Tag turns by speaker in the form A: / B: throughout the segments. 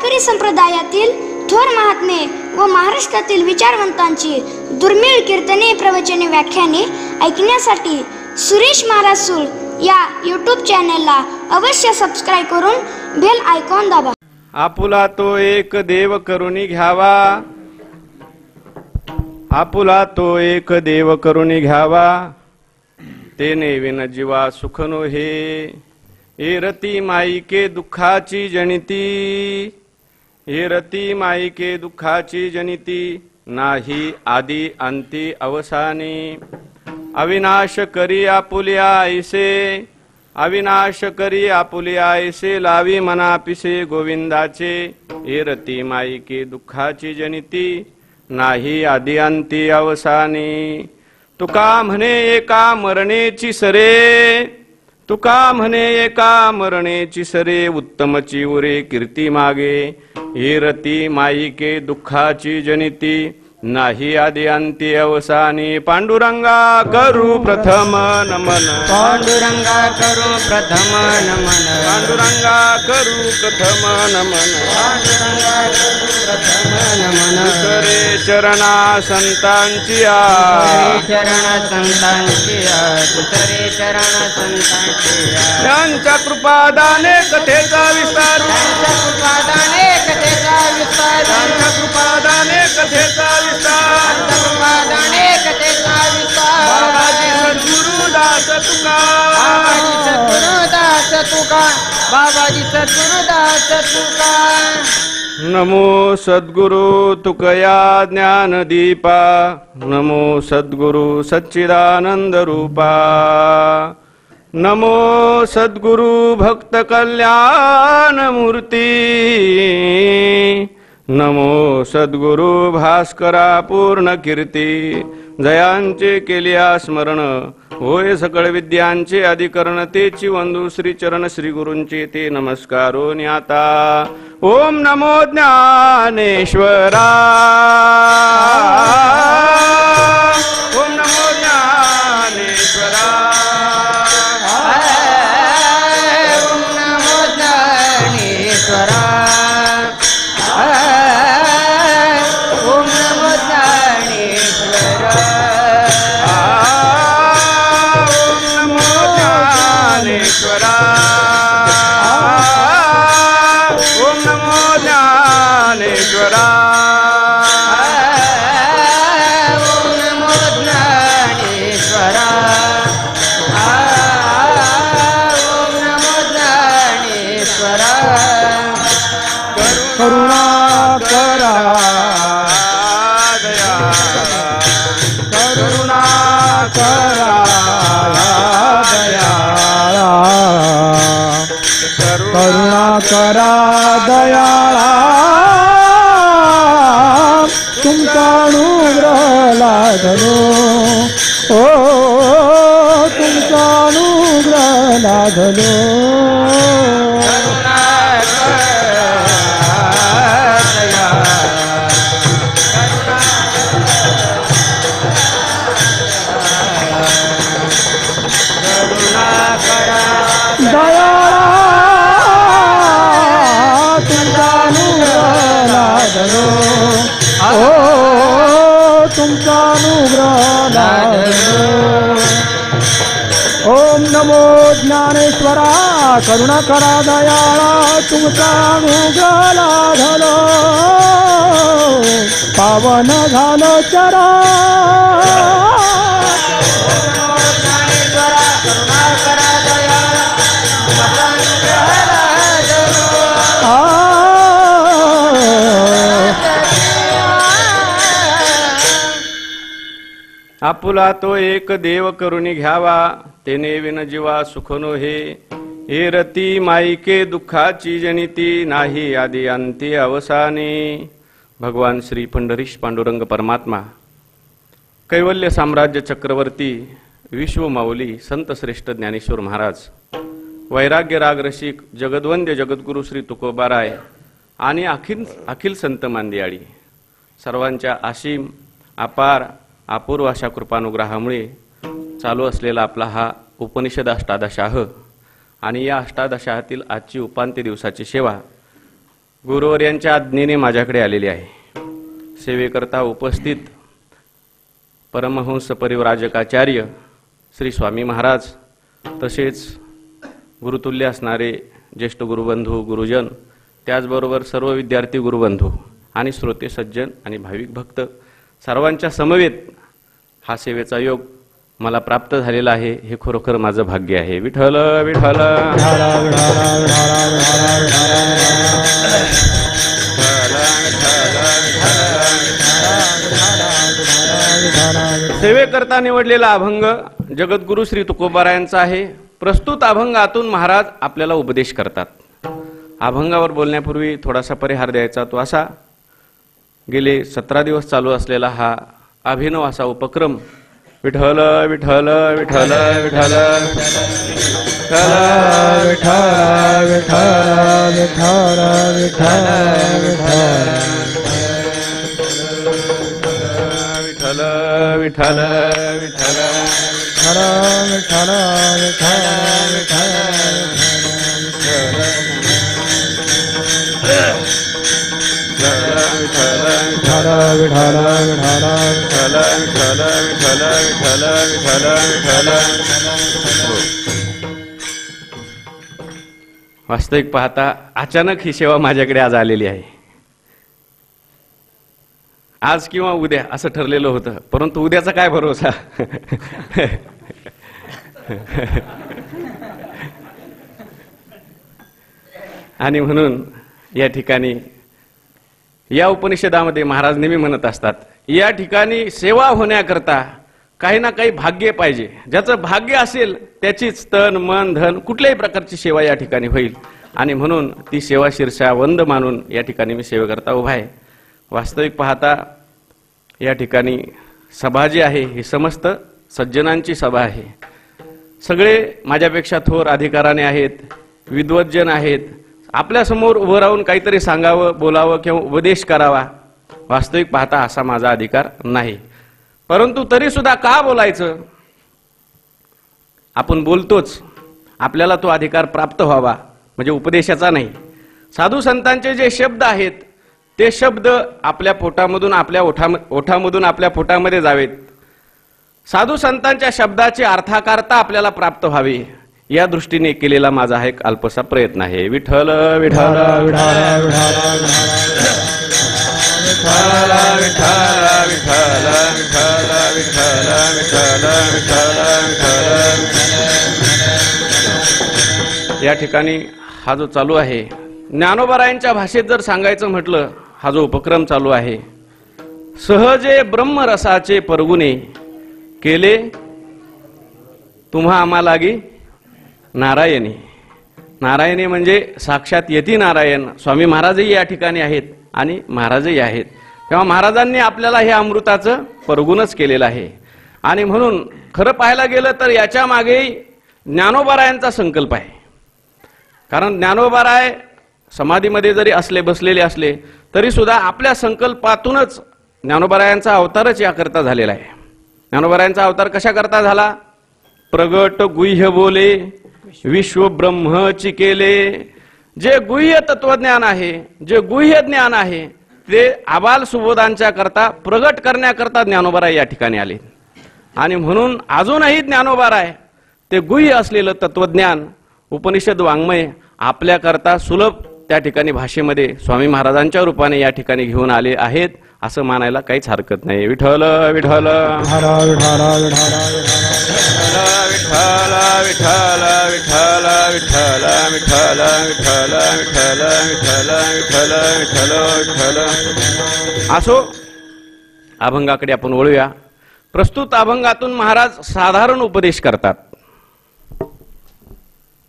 A: वारकरी संप्रदायातील थोर महात्मे व महाराष्ट्रातील विचारवंतांची दुर्मिळ कीर्तने, प्रवचने, व्याख्याने ऐकण्यासाठी सुरेश महाराज सूळ या यूट्यूब चॅनलला अवश्य सबस्क्राईब करून बेल आयकॉन दाबा.
B: आपुला तो एक देव करुणी घ्यावा, आपुला तो एक देव करुणी घ्यावा, तेने विन जीवा सुख नो हे रती माईके दुःखाची जनिती, हे रती माईके दुःखाची जनिती, नाही आदी अंती अवसानी. अविनाश करी आपुलिया ऐसे, अविनाश करी आपुलिया ऐसे, लावी मना पिसे गोविंदाचे, हे रती माईके दुःखाची जनिती, नाही आदी अंती अवसानी. तुका म्हणे एका मरणेची सरे, तुका म्हणे एका मरणेची सरे, उत्तमची उरे कीर्ती मागे, हे रती माईके दुःखाची जनिती, नाही आदि अंती अवसानी. पांडुरंगा करू प्रथम नमन,
C: पांडुरंगा करू प्रथम नमन,
B: पांडुरंगा करू प्रथम नमन,
C: पांडुरंगा करू प्रथम नमन.
B: दुसरे चरणा संतांची
C: चरण संतांची, दुसरे चरण संतांची,
B: त्यांच्या कृपादाने कथेचा विस्तार,
C: त्यांच्या कृपादाने कथेचा विस्तार,
B: त्यांच्या कृपादाने कथेचा विस्तार,
C: कृपादाने कथेचा विस्तार.
B: बाबाजी सद्गुरुदास तुका,
C: बाबाजी सद्गुरुदास तुका, बाबाजी सद्गुरुदास तुका.
B: नमो सद्गुरु तुकया ज्ञानदीपा, नमो सद्गुरु सच्चिदानंद रूपा, नमो सद्गुरु भक्त कल्याण मूर्ती, नमो सद्गुरु भास्करा पूर्ण कीर्ती. जयांचे केलिया स्मरण, होय सकळ विद्यांचे अधिकरण, तेची वंदू श्री चरण श्री गुरूंचे ते नमस्कारो न्याता. ओम नमो ज्ञानेश्वरा, ओम नमो ज्ञानेश्वरा,
C: ओम नमो ज्ञानेश्वरा, ओम नमो ज्ञानेश्वरा,
B: ओम नमो ज्ञानेश्वरा, ओम नमो ज्ञानेश्वरा,
C: ओम नमो ज्ञानेश्वरा, ओम नमो ज्ञानेश्वरा.
B: करुणा करा दया, करुणा करा दया,
D: करुणा करा दयाळा, तुमचा अनुग्रह लादलो, ओ तुमचा अनुग्रह लादलो. दयाळा तुमचा अनुग्रह लादलो, ओ तुमचा अनुग्रह लादलो. ओम नमो ज्ञानेश्वरा, करुणा करा दयाळा, तुमचा अनुग्रह लादलो, पावन झालो चरा.
B: आपुला तो एक देव करुणी घ्यावा, तेने विन जीवा सुख नो हे रती माईके दुःखाची जनिती, नाही आदि अंती अवसानी. भगवान श्री पंढरीश पांडुरंग परमात्मा, कैवल्य साम्राज्य चक्रवर्ती, विश्वमाऊली संत श्रेष्ठ ज्ञानेश्वर महाराज, वैराग्य राग रसिक जगद्वंद्य जगद्गुरु श्री तुकोबाराय आणि अखिल संत मांदियाळी सर्वांच्या असीम अपार अपूर्व अशा कृपानुग्रहामुळे चालू असलेला आपला हा उपनिषद अष्टादशाह आणि या अष्टादशाहातील आजची उपांत्य दिवसाची सेवा गुरुवर्यांच्या आज्ञेने माझ्याकडे आलेली आहे. सेवेकरता उपस्थित परमहंस परिव्राजकाचार्य श्री स्वामी महाराज, तसेच गुरुतुल्य असणारे ज्येष्ठ गुरुबंधू गुरुजन, त्याचबरोबर सर्व विद्यार्थी गुरुबंधू आणि श्रोते सज्जन आणि भाविक भक्त सर्वांच्या समवेत हा सेवेचा योग मला प्राप्त झालेला आहे. हे खरोखर माझं भाग्य आहे. विठ्ठल विठ्ठल. सेवेकरता निवडलेला अभंग जगद्गुरु श्री तुकोबारायांचा आहे. प्रस्तुत अभंगातून महाराज आपल्याला उपदेश करतात. अभंगावर बोलण्यापूर्वी थोडासा परिहार द्यायचा तो असा, गेले 17 दिवस चालू असलेला हा अभिनव असा उपक्रम विठ्ठल विठ्ठल विठ्ठल विठ्ठल विठ्ठल विठ्ठल विठ्ठल वास्तविक पाहता अचानक ही सेवा माझ्याकडे आज आलेली आहे. आज किंवा उद्या असं ठरलेलं होतं, परंतु उद्याचा काय भरोसा. आणि म्हणून या ठिकाणी या उपनिषदामध्ये महाराज नेहमी म्हणत असतात, या ठिकाणी सेवा होण्याकरता काही ना काही भाग्य पाहिजे. ज्याचं भाग्य असेल त्याचीच तन मन धन कुठल्याही प्रकारची सेवा या ठिकाणी होईल. आणि म्हणून ती सेवा शीर्षा वंद मानून या ठिकाणी मी सेवेकरता उभा आहे. वास्तविक पाहता या ठिकाणी सभा जी आहे ही समस्त सज्जनांची सभा आहे. सगळे माझ्यापेक्षा थोर अधिकाराने आहेत, विद्वज्जन आहेत. आपल्यासमोर उभं राहून काहीतरी सांगावं, बोलावं किंवा उपदेश करावा, वास्तविक पाहता असा माझा अधिकार नाही. परंतु तरी सुद्धा का बोलायचं. आपण बोलतोच, आपल्याला तो अधिकार प्राप्त व्हावा, म्हणजे उपदेशाचा नाही. साधू संतांचे जे शब्द आहेत ते शब्द आपल्या पोटामधून आपल्या ओठामधून आपल्या पोटामध्ये जावेत. साधू संतांच्या शब्दाची अर्थाकारता आपल्याला प्राप्त व्हावी या दृष्टीने केलेला माझा हा एक अल्पसा प्रयत्न आहे. विठ्ठल विठ्ठल विठ्ठल या ठिकाणी हा जो चालू आहे, ज्ञानोबारायांच्या भाषेत जर सांगायचं म्हटलं, हा जो उपक्रम चालू आहे, सहजे ब्रह्मरसाचे परगुणे केले तुम्हा आम्हा लागी नारायणी. नारायणी म्हणजे साक्षात यती नारायण. स्वामी महाराजही या ठिकाणी आहेत आणि महाराजही आहेत. तेव्हा महाराजांनी आपल्याला हे अमृताचं परगुणच केलेलं आहे. आणि म्हणून खरं पाहायला गेलं तर याच्या मागेही ज्ञानोबारायांचा संकल्प आहे. कारण ज्ञानोबाराय समाधीमध्ये जरी बसलेले असले तरी सुद्धा आपल्या संकल्पातूनच ज्ञानोबारायांचा अवतारच याकरता झालेला आहे. ज्ञानोबारायांचा अवतार कशा करता झाला. प्रगट गुह्य बोले विश्व ब्रह्मची केले. जे गुह्य तत्वज्ञान आहे, जे गुह्य ज्ञान आहे ते आबाल सुबोधांच्या करता प्रगट करण्याकरता ज्ञानोबाराय या ठिकाणी आले. आणि म्हणून अजूनही ज्ञानोबाराय ते गुह्य असलेलं तत्वज्ञान उपनिषद वाङ्मय आपल्याकरता सुलभ त्या ठिकाणी भाषेमध्ये स्वामी महाराजांच्या रूपाने या ठिकाणी घेऊन आले आहेत असं मानायला काहीच हरकत नाही. विठ्ठल विठ्ठल असो, अभंगाकडे आपण वळूया. प्रस्तुत अभंगातून महाराज साधारण उपदेश करतात.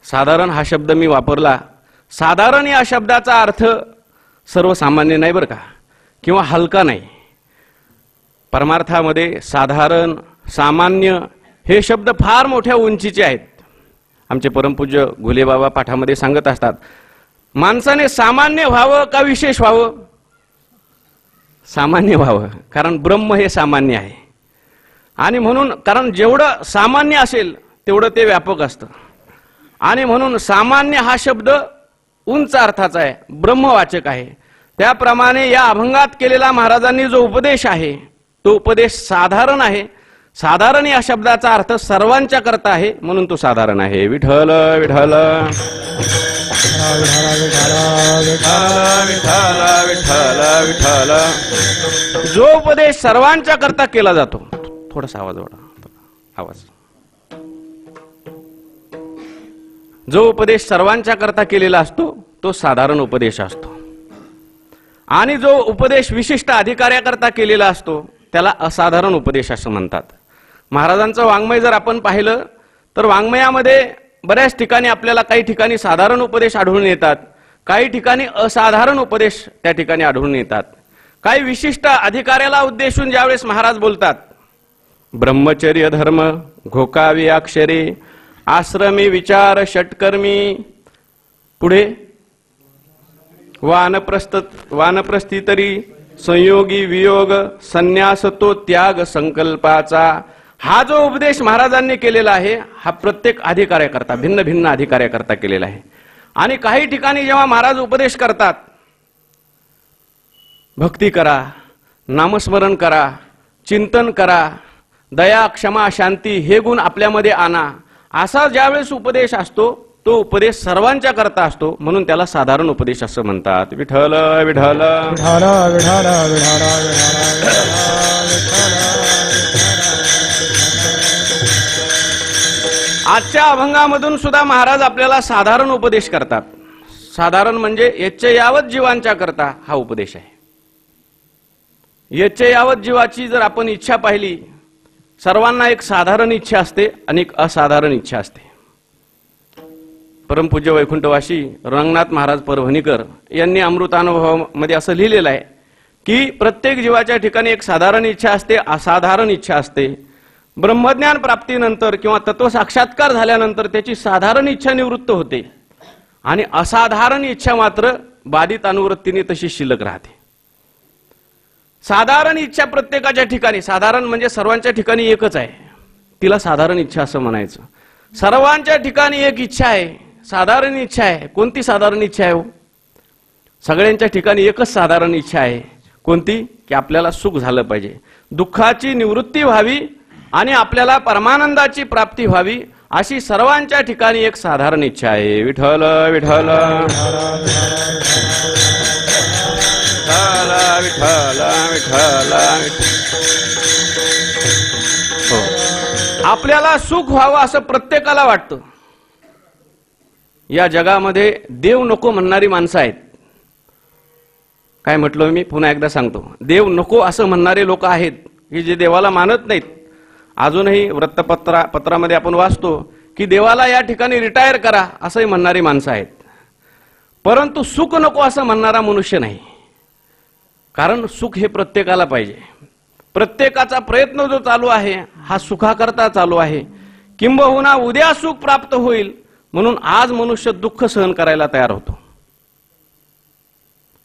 B: साधारण हा शब्द मी वापरला. साधारण या शब्दाचा अर्थ सर्वसामान्य नाही बरं का, किंवा हलका नाही. परमार्थामध्ये साधारण सामान्य हे शब्द फार मोठ्या उंचीचे आहेत. आमचे परमपूज्य घुलेबाबा पाठामध्ये सांगत असतात, माणसाने सामान्य व्हावं का विशेष व्हावं. सामान्य व्हावं, कारण ब्रह्म हे सामान्य आहे. आणि म्हणून कारण जेवढं सामान्य असेल तेवढं ते व्यापक असतं. आणि म्हणून सामान्य हा शब्द उंच अर्थाचा आहे, ब्रह्मवाचक आहे. त्याप्रमाणे या अभंगात केलेला महाराजांनी जो उपदेश आहे तो उपदेश साधारण आहे. साधारण या शब्दाचा अर्थ सर्वांच्या करता आहे, म्हणून तो साधारण आहे. विठ्ठल विठ्ठल विठ्ठल विठ्ठल विठ्ठल. जो उपदेश सर्वांच्या करता केला जातो, थोडासा आवाज वाढवा, आवाज. जो उपदेश सर्वांच्या करता केलेला असतो तो साधारण उपदेश असतो, आणि जो उपदेश विशिष्ट अधिकाऱ्याकरता केलेला असतो त्याला असाधारण उपदेश असं म्हणतात. महाराजांचं वाङ्मय जर आपण पाहिलं तर वाङ्मयामध्ये बऱ्याच ठिकाणी आपल्याला काही ठिकाणी साधारण उपदेश आढळून येतात, काही ठिकाणी असाधारण उपदेश त्या ठिकाणी आढळून येतात. काही विशिष्ट अधिकाऱ्याला उद्देशून ज्यावेळेस महाराज बोलतात, ब्रह्मचर्य धर्म घोकावी अक्षरे, आश्रमी विचार षटकर्मी, पुढे वानप्रस्थी तरी संयोगी वियोग, संन्यास तो त्याग संकल्पाचा. हा जो उपदेश महाराजांनी केलेला आहे हा प्रत्येक अधिकाऱ्याकरता, भिन्न भिन्न अधिकाऱ्याकरता केलेला आहे. आणि काही ठिकाणी जेव्हा महाराज उपदेश करतात, भक्ती करा, नामस्मरण करा, चिंतन करा, दया क्षमा शांती हे गुण आपल्यामध्ये आणा, असा ज्यावेळेस उपदेश असतो तो उपदेश सर्वांच्या करता असतो, म्हणून त्याला साधारण उपदेश असं म्हणतात. विठ्ठल विठ्ठल आजच्या अभंगामधून सुद्धा महाराज आपल्याला साधारण उपदेश करतात. साधारण म्हणजे यच्चे यावत जीवांच्या करता हा उपदेश आहे. यच्चे यावत जीवाची जर आपण इच्छा पाहिली, सर्वांना एक साधारण इच्छा असते आणि एक असाधारण इच्छा असते. परमपूज्य वैकुंठवासी रंगनाथ महाराज परभणीकर यांनी अमृतानुभवामध्ये असं लिहिलेलं आहे की प्रत्येक जीवाच्या ठिकाणी एक साधारण इच्छा असते, असाधारण इच्छा असते. ब्रह्मज्ञान प्राप्तीनंतर किंवा तत्व साक्षात्कार झाल्यानंतर त्याची साधारण इच्छा निवृत्त होते आणि असाधारण इच्छा मात्र बाधित अनुवृत्तीने तशी शिल्लक राहते. साधारण इच्छा प्रत्येकाच्या ठिकाणी, साधारण म्हणजे सर्वांच्या ठिकाणी एकच आहे, तिला साधारण इच्छा असं म्हणायचं. सर्वांच्या ठिकाणी एक इच्छा आहे, साधारण इच्छा आहे. कोणती साधारण इच्छा आहे हो? सगळ्यांच्या ठिकाणी एकच साधारण इच्छा आहे. कोणती? की आपल्याला सुख झालं पाहिजे, दुःखाची निवृत्ती व्हावी आणि आपल्याला परमानंदाची प्राप्ती व्हावी, अशी सर्वांच्या ठिकाणी एक साधारण इच्छा आहे. विठ्ठल विठ्ठल विठ्ठल विठ्ठल. आपल्याला सुख व्हावं असं प्रत्येकाला वाटतं. या जगामध्ये देव नको म्हणणारी माणसं आहेत. काय म्हटलं मी, पुन्हा एकदा सांगतो, देव नको असं म्हणणारे लोक आहेत की जे देवाला मानत नाहीत. अजूनही वृत्तपत्रामध्ये आपण वाचतो की देवाला या ठिकाणी रिटायर करा असंही म्हणणारी माणसं आहेत. परंतु सुख नको असं म्हणणारा मनुष्य नाही. कारण सुख हे प्रत्येकाला पाहिजे. प्रत्येकाचा प्रयत्न जो चालू आहे हा सुखाकरता चालू आहे. किंबहुना उद्या सुख प्राप्त होईल म्हणून आज मनुष्य दुःख सहन करायला तयार होतो.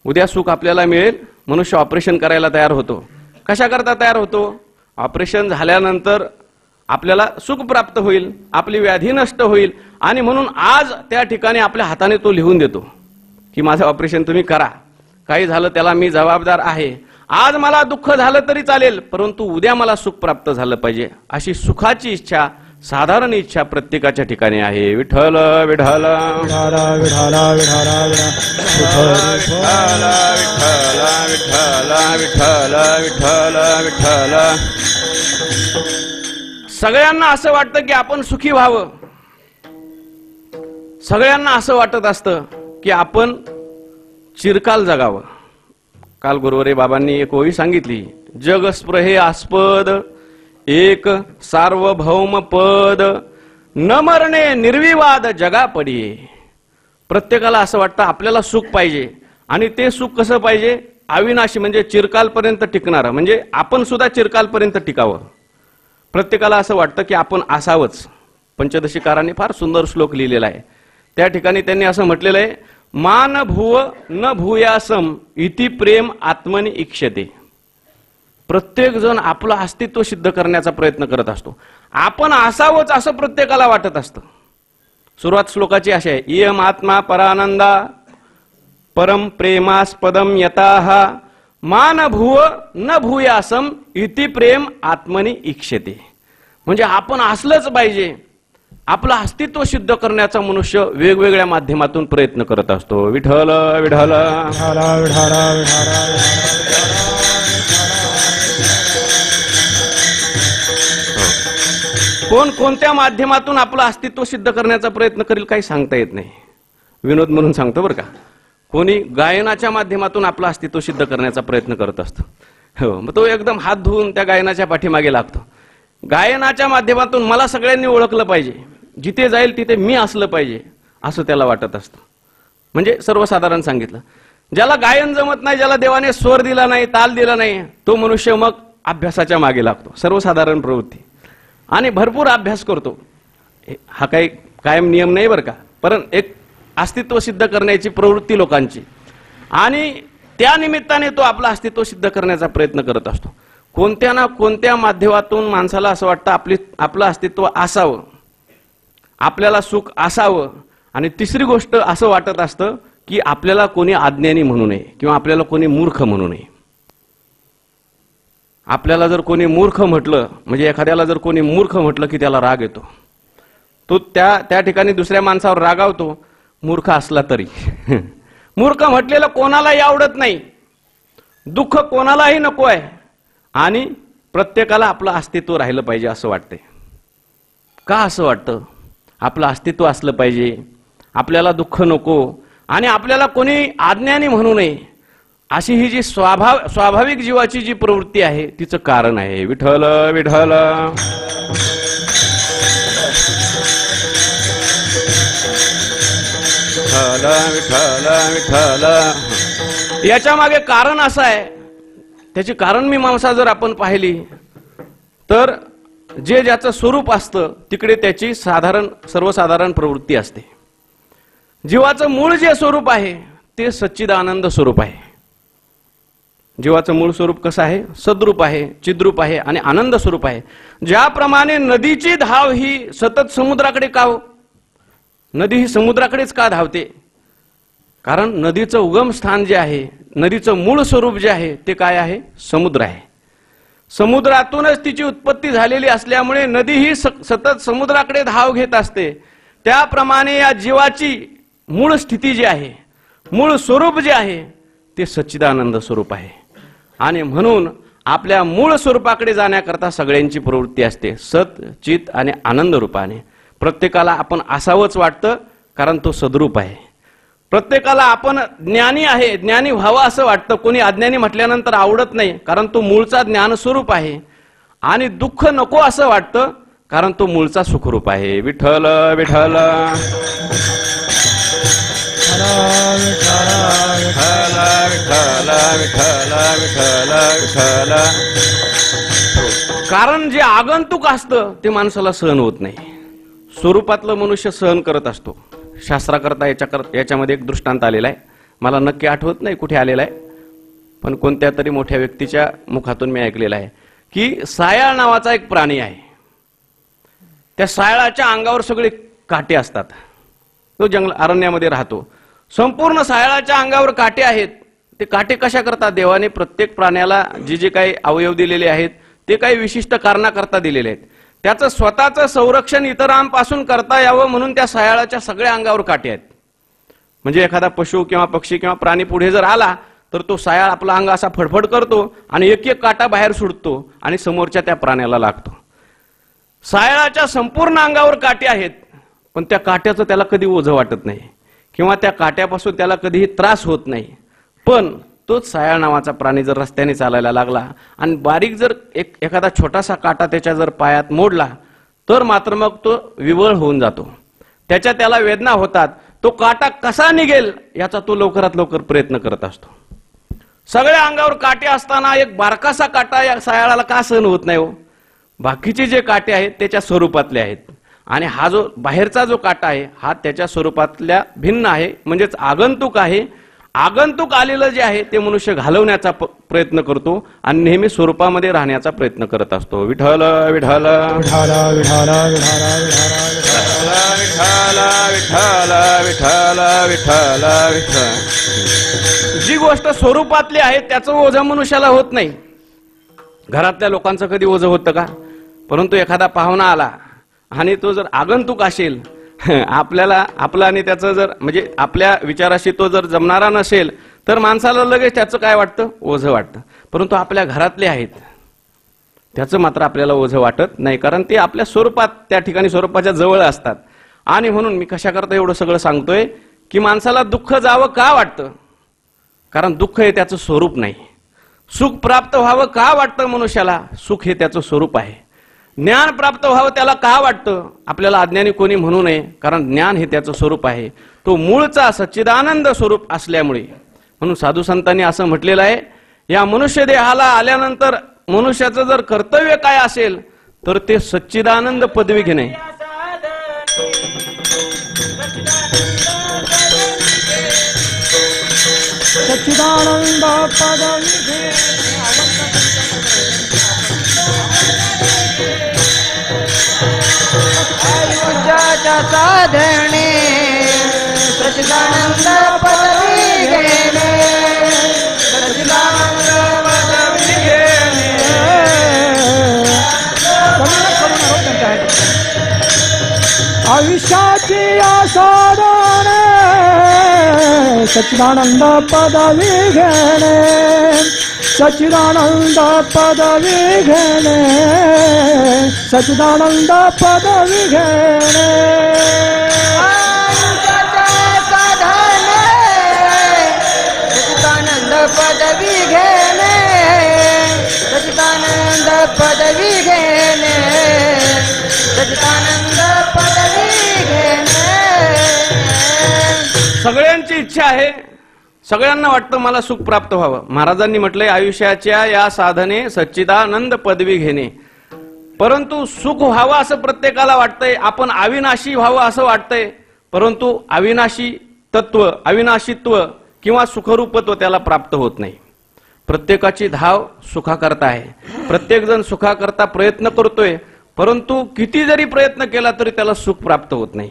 B: उद्या सुख आपल्याला मिळेल, मनुष्य ऑपरेशन करायला तयार होतो. कशाकरता तयार होतो? ऑपरेशन झाल्यानंतर आपल्याला सुख प्राप्त होईल, आपली व्याधी नष्ट होईल, आणि म्हणून आज त्या ठिकाणी आपल्या हाताने तो लिहून देतो की माझं ऑपरेशन तुम्ही करा, काही झालं त्याला मी जबाबदार आहे. आज मला दुःख झालं तरी चालेल, परंतु उद्या मला सुख प्राप्त झालं पाहिजे, अशी सुखाची इच्छा, साधारण इच्छा प्रत्येकाच्या ठिकाणी आहे. विठ्ठल विठ्ठल विठ्ठल विठ्ठल विठ्ठल विठ्ठल. सगळ्यांना असं वाटतं की आपण सुखी व्हावं. सगळ्यांना असं वाटत असतं की आपण चिरकाल जगावं. काल गुरुवरे बाबांनी एक ओवी सांगितली, जग स्पृहे आस्पद एक सार्वभौम पद, न मरणे निर्विवाद जगा पडी. प्रत्येकाला असं वाटतं आपल्याला सुख पाहिजे, आणि ते सुख कसं पाहिजे? अविनाशी, म्हणजे चिरकालपर्यंत टिकणारं, म्हणजे आपण सुद्धा चिरकालपर्यंत टिकावं. प्रत्येकाला असं वाटतं की आपण असावंच. पंचदशीकारांनी फार सुंदर श्लोक लिहिलेला आहे. त्या ठिकाणी त्यांनी असं म्हटलेलं आहे, मान भुव न भूयासम इति प्रेम आत्मनि इक्षते. प्रत्येक जण आपलं अस्तित्व सिद्ध करण्याचा प्रयत्न करत असतो. आपण असावंच असं प्रत्येकाला वाटत असतं. सुरुवात श्लोकाची अशी आहे, इयम आत्मा परानंदा परम प्रेमास्पदम यताः मान भुव न भूयासम इति प्रेम आत्मनि इक्षते. म्हणजे आपण असलंच पाहिजे. आपलं अस्तित्व सिद्ध करण्याचा मनुष्य वेगवेगळ्या माध्यमातून प्रयत्न करत असतो. विठ्ठल विठ्ठल. कोण कोणत्या माध्यमातून आपलं अस्तित्व सिद्ध करण्याचा प्रयत्न करेल काही सांगता येत नाही. विनोद म्हणून सांगतो बरं का. कोणी गायनाच्या माध्यमातून आपलं अस्तित्व सिद्ध करण्याचा प्रयत्न करत असतो. हो, मग तो एकदम हात धुवून त्या गायनाच्या पाठीमागे लागतो. गायनाच्या माध्यमातून मला सगळ्यांनी ओळखलं पाहिजे, जिथे जाईल तिथे मी असलं पाहिजे असं त्याला वाटत असतं. म्हणजे सर्वसाधारण सांगितलं, ज्याला गायन जमत नाही, ज्याला देवाने स्वर दिला नाही, ताल दिला नाही, तो मनुष्य मग अभ्यासाच्या मागे लागतो. सर्वसाधारण प्रवृत्ती. आणि भरपूर अभ्यास करतो. हा काही कायम नियम नाही बरं का, परंतु एक अस्तित्व सिद्ध करण्याची प्रवृत्ती लोकांची. आणि त्या निमित्ताने तो आपलं अस्तित्व सिद्ध करण्याचा प्रयत्न करत असतो. कोणत्या ना कोणत्या माध्यमातून माणसाला असं वाटतं आपलं अस्तित्व असावं, आपल्याला सुख असावं. आणि तिसरी गोष्ट असं वाटत असतं की आपल्याला कोणी अज्ञानी म्हणू नये किंवा आपल्याला कोणी मूर्ख म्हणू नये. आपल्याला जर कोणी मूर्ख म्हटलं, म्हणजे एखाद्याला जर कोणी मूर्ख म्हटलं की त्याला राग येतो. तो त्या ठिकाणी दुसऱ्या माणसावर रागावतो, मूर्ख असला तरी. मूर्ख म्हटलेलं कोणालाही आवडत नाही, दुःख कोणालाही नको आहे. आणि प्रत्येकाला आपलं अस्तित्व राहिलं पाहिजे असं वाटतंय. का असं वाटतं? आपलं अस्तित्व असलं पाहिजे, आपल्याला दुःख नको आणि आपल्याला कोणी अज्ञानी म्हणू नये, अशी ही जी स्वाभाविक जीवाची जी प्रवृत्ती आहे तिचं कारण आहे. विठ्ठल विठ्ठल. विठ्ठल विठ्ठल. याच्या मागे कारण असं आहे, त्याची कारण मीमांसा जर आपण पाहिली तर जे ज्याचं स्वरूप असतं तिकडे त्याची सर्वसाधारण प्रवृत्ती असते. जीवाचं मूळ जे स्वरूप आहे ते सच्चिदानंद स्वरूप आहे. जीवाचं मूळ स्वरूप कसं आहे? सद्रूप आहे, चिद्रूप आहे आणि आनंद स्वरूप आहे. ज्याप्रमाणे नदीची धाव ही सतत समुद्राकडे का हो? नदी ही समुद्राकडेच का धावते? कारण नदीचं उगम स्थान जे आहे, नदीचं मूळ स्वरूप जे आहे ते काय आहे? समुद्र आहे. समुद्रातूनच तिची उत्पत्ती झालेली असल्यामुळे नदी ही सतत समुद्राकडे धाव घेत असते. त्याप्रमाणे या जीवाची मूळ स्थिती जी आहे, मूळ स्वरूप जे आहे ते सच्चिदानंद स्वरूप आहे. आणि म्हणून आपल्या मूळ स्वरूपाकडे जाण्याकरता सगळ्यांची प्रवृत्ती असते, सत चित आणि आनंद रूपाने. प्रत्येकाला आपण असावंच वाटतं कारण तो सद्रूप आहे. प्रत्येकाला आपण ज्ञानी आहे, ज्ञानी व्हावं असं वाटतं. कोणी अज्ञानी म्हटल्यानंतर आवडत नाही कारण तो मूळचा ज्ञान स्वरूप आहे. आणि दुःख नको असं वाटतं कारण तो मूळचा सुखरूप आहे. विठ्ठल विठ्ठल. कारण जे आगंतुक असतं ते माणसाला सहन होत नाही. स्वरूपातलं मनुष्य सहन करत असतो. शास्त्राकरता याच्यामध्ये एक दृष्टांत आलेला आहे, मला नक्की आठवत नाही कुठे आलेला आहे, पण कोणत्या तरी मोठ्या व्यक्तीच्या मुखातून मी ऐकलेलं आहे की सायाळ नावाचा एक प्राणी आहे. त्या सायाळाच्या अंगावर सगळे काटे असतात. तो अरण्यामध्ये राहतो. संपूर्ण सायाळाच्या अंगावर काटे आहेत. ते काटे कशा करतात? देवाने प्रत्येक प्राण्याला जे काही अवयव दिलेले आहेत ते काही विशिष्ट कारणाकरता दिलेले आहेत. त्याचं स्वतःचं संरक्षण इतरांपासून करता यावं म्हणून त्या सायाळाच्या सगळ्या अंगावर काटे आहेत. म्हणजे एखादा पशु किंवा पक्षी किंवा प्राणी पुढे जर आला तर तो सायाळ आपला अंग असा फडफड करतो आणि एक एक काटा बाहेर सुटतो आणि समोरच्या त्या प्राण्याला लागतो. सायाळाच्या संपूर्ण अंगावर काटे आहेत, पण त्या काट्याचं त्याला कधी ओझं वाटत नाही किंवा त्या काट्यापासून त्याला कधीही त्रास होत नाही. पण तोच सायाळ नावाचा प्राणी जर रस्त्याने चालायला लागला आणि बारीक जर एखादा छोटासा काटा त्याच्या जर पायात मोडला तर मात्र मग तो विवळ होऊन जातो. त्याला वेदना होतात. तो काटा कसा निघेल याचा तो लवकरात लवकर प्रयत्न करत असतो. सगळ्या अंगावर काटे असताना एक बारकासा काटा या सायाळाला का सहन होत नाही हो? बाकीचे जे काटे आहेत त्याच्या स्वरूपातले आहेत आणि हा जो बाहेरचा जो काटा आहे हा त्याच्या स्वरूपातल्या भिन्न आहे, म्हणजेच आगंतुक आहे. आगंतुक आलेलं जे आहे ते मनुष्य घालवण्याचा प्रयत्न करतो आणि नेहमी स्वरूपामध्ये राहण्याचा प्रयत्न करत असतो. विठ्ठल विठ्ठल. विठ्ठल विठ्ठल विठ्ठल विठ्ठल विठ्ठल. जी गोष्ट स्वरूपातली आहे त्याचं ओझं मनुष्याला होत नाही. घरातल्या लोकांचं कधी ओझं होतं का? परंतु एखादा पाहुणा आला आणि तो जर आगंतुक असेल, आपल्याला आपला आणि त्याचं जर म्हणजे आपल्या विचाराशी तो जर जमणारा नसेल तर माणसाला लगेच त्याचं काय वाटतं? ओझं वाटतं. परंतु आपल्या घरातले आहेत त्याचं मात्र आपल्याला ओझं वाटत नाही, कारण ते आपल्या स्वरूपात त्या ठिकाणी स्वरूपाच्या जवळ असतात. आणि म्हणून मी कशाकरता एवढं सगळं सांगतोय की माणसाला दुःख जावं का वाटतं? कारण दुःख हे त्याचं स्वरूप नाही. सुख प्राप्त व्हावं का वाटतं मनुष्याला? सुख हे त्याचं स्वरूप आहे. ज्ञान प्राप्त व्हावं त्याला का वाटतं? आपल्याला अज्ञानी कोणी म्हणू नये, कारण ज्ञान हे त्याचं स्वरूप आहे. तो मूळचा सच्चिदानंद स्वरूप असल्यामुळे. म्हणून साधू संतांनी असं म्हटलेलं आहे, या मनुष्य देहाला आल्यानंतर मनुष्याचं जर कर्तव्य काय असेल तर ते सच्चिदानंद पदवी घेणे.
D: सच्चिदानंद पदवी
C: आयुष्याच्या साधने सच्चिदानंद पदवी घेणे. सच्चिदानंद पदवी घेणे.
D: आयुष्याची आसाधने सच्चिदानंद पदवी घेणे. सच्चिदानंद पदवी घेणे. सच्चिदानंद पदवी घेणे.
C: सच्चिदानंद पदवी घेणे. सच्चिदानंद पदवी घेणे. सच्चिदानंद पदवी घेणे.
B: सगळ्यांची इच्छा आहे, सगळ्यांना वाटतं मला सुख प्राप्त व्हावं. महाराजांनी म्हटलंय आयुष्याच्या या साधने सच्चिदानंद पदवी घेणे. परंतु सुख व्हावं असं प्रत्येकाला वाटतंय, आपण अविनाशी व्हावं असं वाटतंय. परंतु अविनाशी तत्व, अविनाशीत्व किंवा सुखरूपत्व त्याला प्राप्त होत नाही. प्रत्येकाची धाव सुखाकरता आहे. प्रत्येक जण सुखाकरता प्रयत्न करतोय, परंतु किती जरी प्रयत्न केला तरी त्याला सुख प्राप्त होत नाही.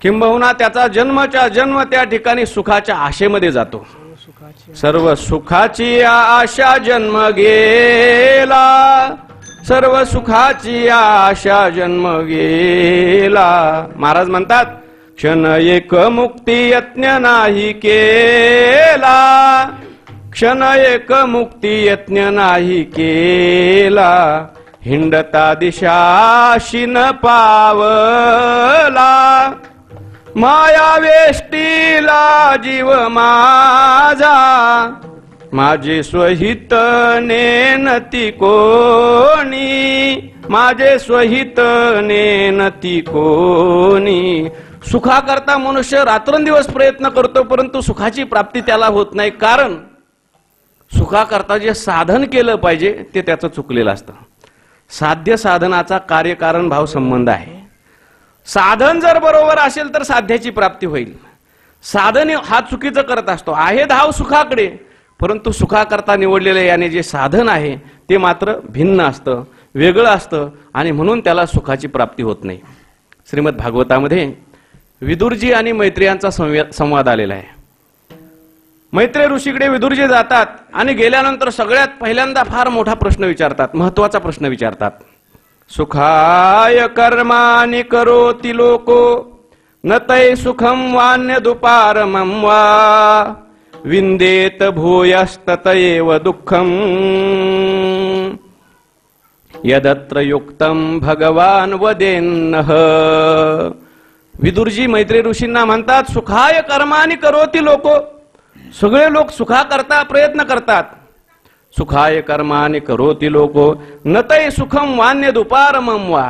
B: किंबहुना त्याचा जन्मच्या जन्म त्या ठिकाणी सुखाच्या आशेमध्ये जातो. सर्व सुखाची आशा जन्म गेला. सर्व सुखाची आशा जन्म गेला. महाराज म्हणतात क्षण एक मुक्ती यज्ञ नाही केला. क्षण एक मुक्ती यज्ञ नाही केला. हिंडता दिशाशी न पावला. माया वेष्टीला जीव माझा. माझे स्वहित नेनती कोणी. माझे स्वहित नेनती कोणी. सुखाकरता मनुष्य रात्रंदिवस प्रयत्न करतो, परंतु सुखाची प्राप्ती त्याला होत नाही. कारण सुखाकरता जे साधन केलं पाहिजे ते त्याचं चुकलेलं असतं. साध्य साधनाचा कार्यकारण भाव संबंध आहे. साधन जर बरोबर असेल तर साध्याची प्राप्ती होईल. साधन हा चुकीचं करत असतो. आहे धाव सुखाकडे, परंतु सुखाकरता निवडलेले याने जे साधन आहे ते मात्र भिन्न असतं, वेगळं असतं, आणि म्हणून त्याला सुखाची प्राप्ती होत नाही. श्रीमद भागवतामध्ये विदुरजी आणि मैत्रेयांचा संवाद आलेला आहे. मैत्रेय ऋषीकडे विदुरजी जातात आणि गेल्यानंतर सगळ्यात पहिल्यांदा फार मोठा प्रश्न विचारतात, महत्वाचा प्रश्न विचारतात. सुखाय कर्माणि करोति लोको न तै सुखम वान्य दुपारमं वा विंदेत भूयस्ततएव दुःखम यदत्र युक्तम भगवान वदेन्नः. विदुरजी मैत्रेय ऋषींना म्हणतात सुखाय कर्माणि करोति लोको. सगळे लोक सुखा करता प्रयत्न करतात. सुखाय कर्माणि करोति लोको न तै सुखम वान्य दुपारमं वा.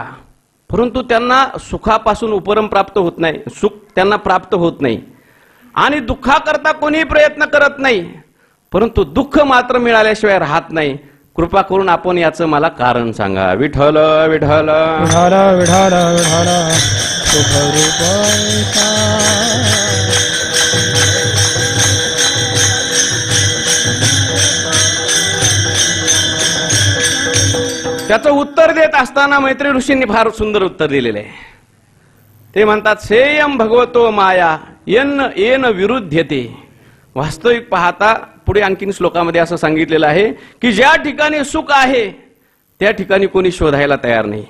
B: परंतु त्यांना सुखापासून उपरम प्राप्त होत नाही, सुख त्यांना प्राप्त होत नाही. आणि दुःखाकरता कोणी प्रयत्न करत नाही, परंतु दुःख मात्र मिळाल्याशिवाय राहत नाही. कृपा करून आपण याचं मला कारण सांगा. विठ्ठल विठ्ठल
D: विठाल विठाल विठाल सुखरूप.
B: त्याचं उत्तर देत असताना मैत्रेय ऋषींनी फार सुंदर उत्तर दिलेलं आहे. ते म्हणतात सेयम भगवतो माया येन येन विरुध्यते. वास्तविक पाहता पुढे आणखीन श्लोकामध्ये असं सांगितलेलं आहे की ज्या ठिकाणी सुख आहे त्या ठिकाणी कोणी शोधायला तयार नाही,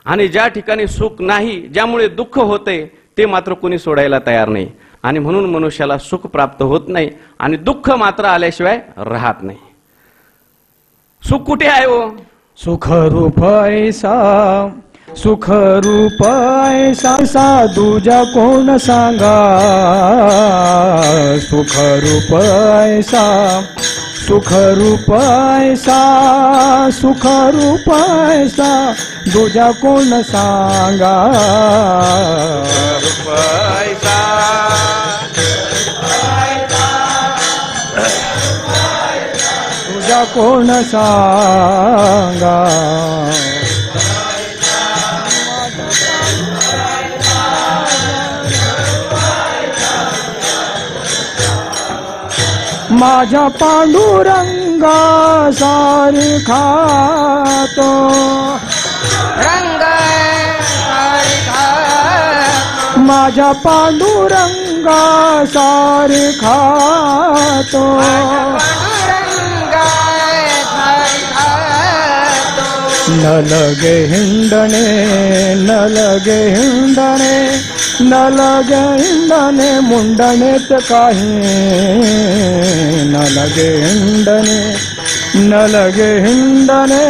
B: आणि ज्या ठिकाणी सुख नाही, ज्यामुळे दुःख होते, ते मात्र कोणी सोडायला तयार नाही. आणि म्हणून मनुष्याला सुख प्राप्त होत नाही आणि दुःख मात्र आल्याशिवाय राहत नाही. सुख कुठे आहे हो?
D: सुख रूप ऐसा, सुख रूप ऐसा दूजा कोण सांगा. सुख रूप ऐसा, सुख रूप ऐसा, सुख रूप ऐसा दूजा कोण सांगा. दूजा कोण सांगा. माझ्या पांडुरंगा सारखा तो
C: रंग सारखा,
D: माझ्या पांडुरंगा सारखा तो
C: पांडुरंगा सारखा तो.
D: न लगे हिंडणे, न लगे हिंडणे, न लगे हिंडणे मुंडणेत काही. न लगे हिंडणे, न लगे हिंडणे,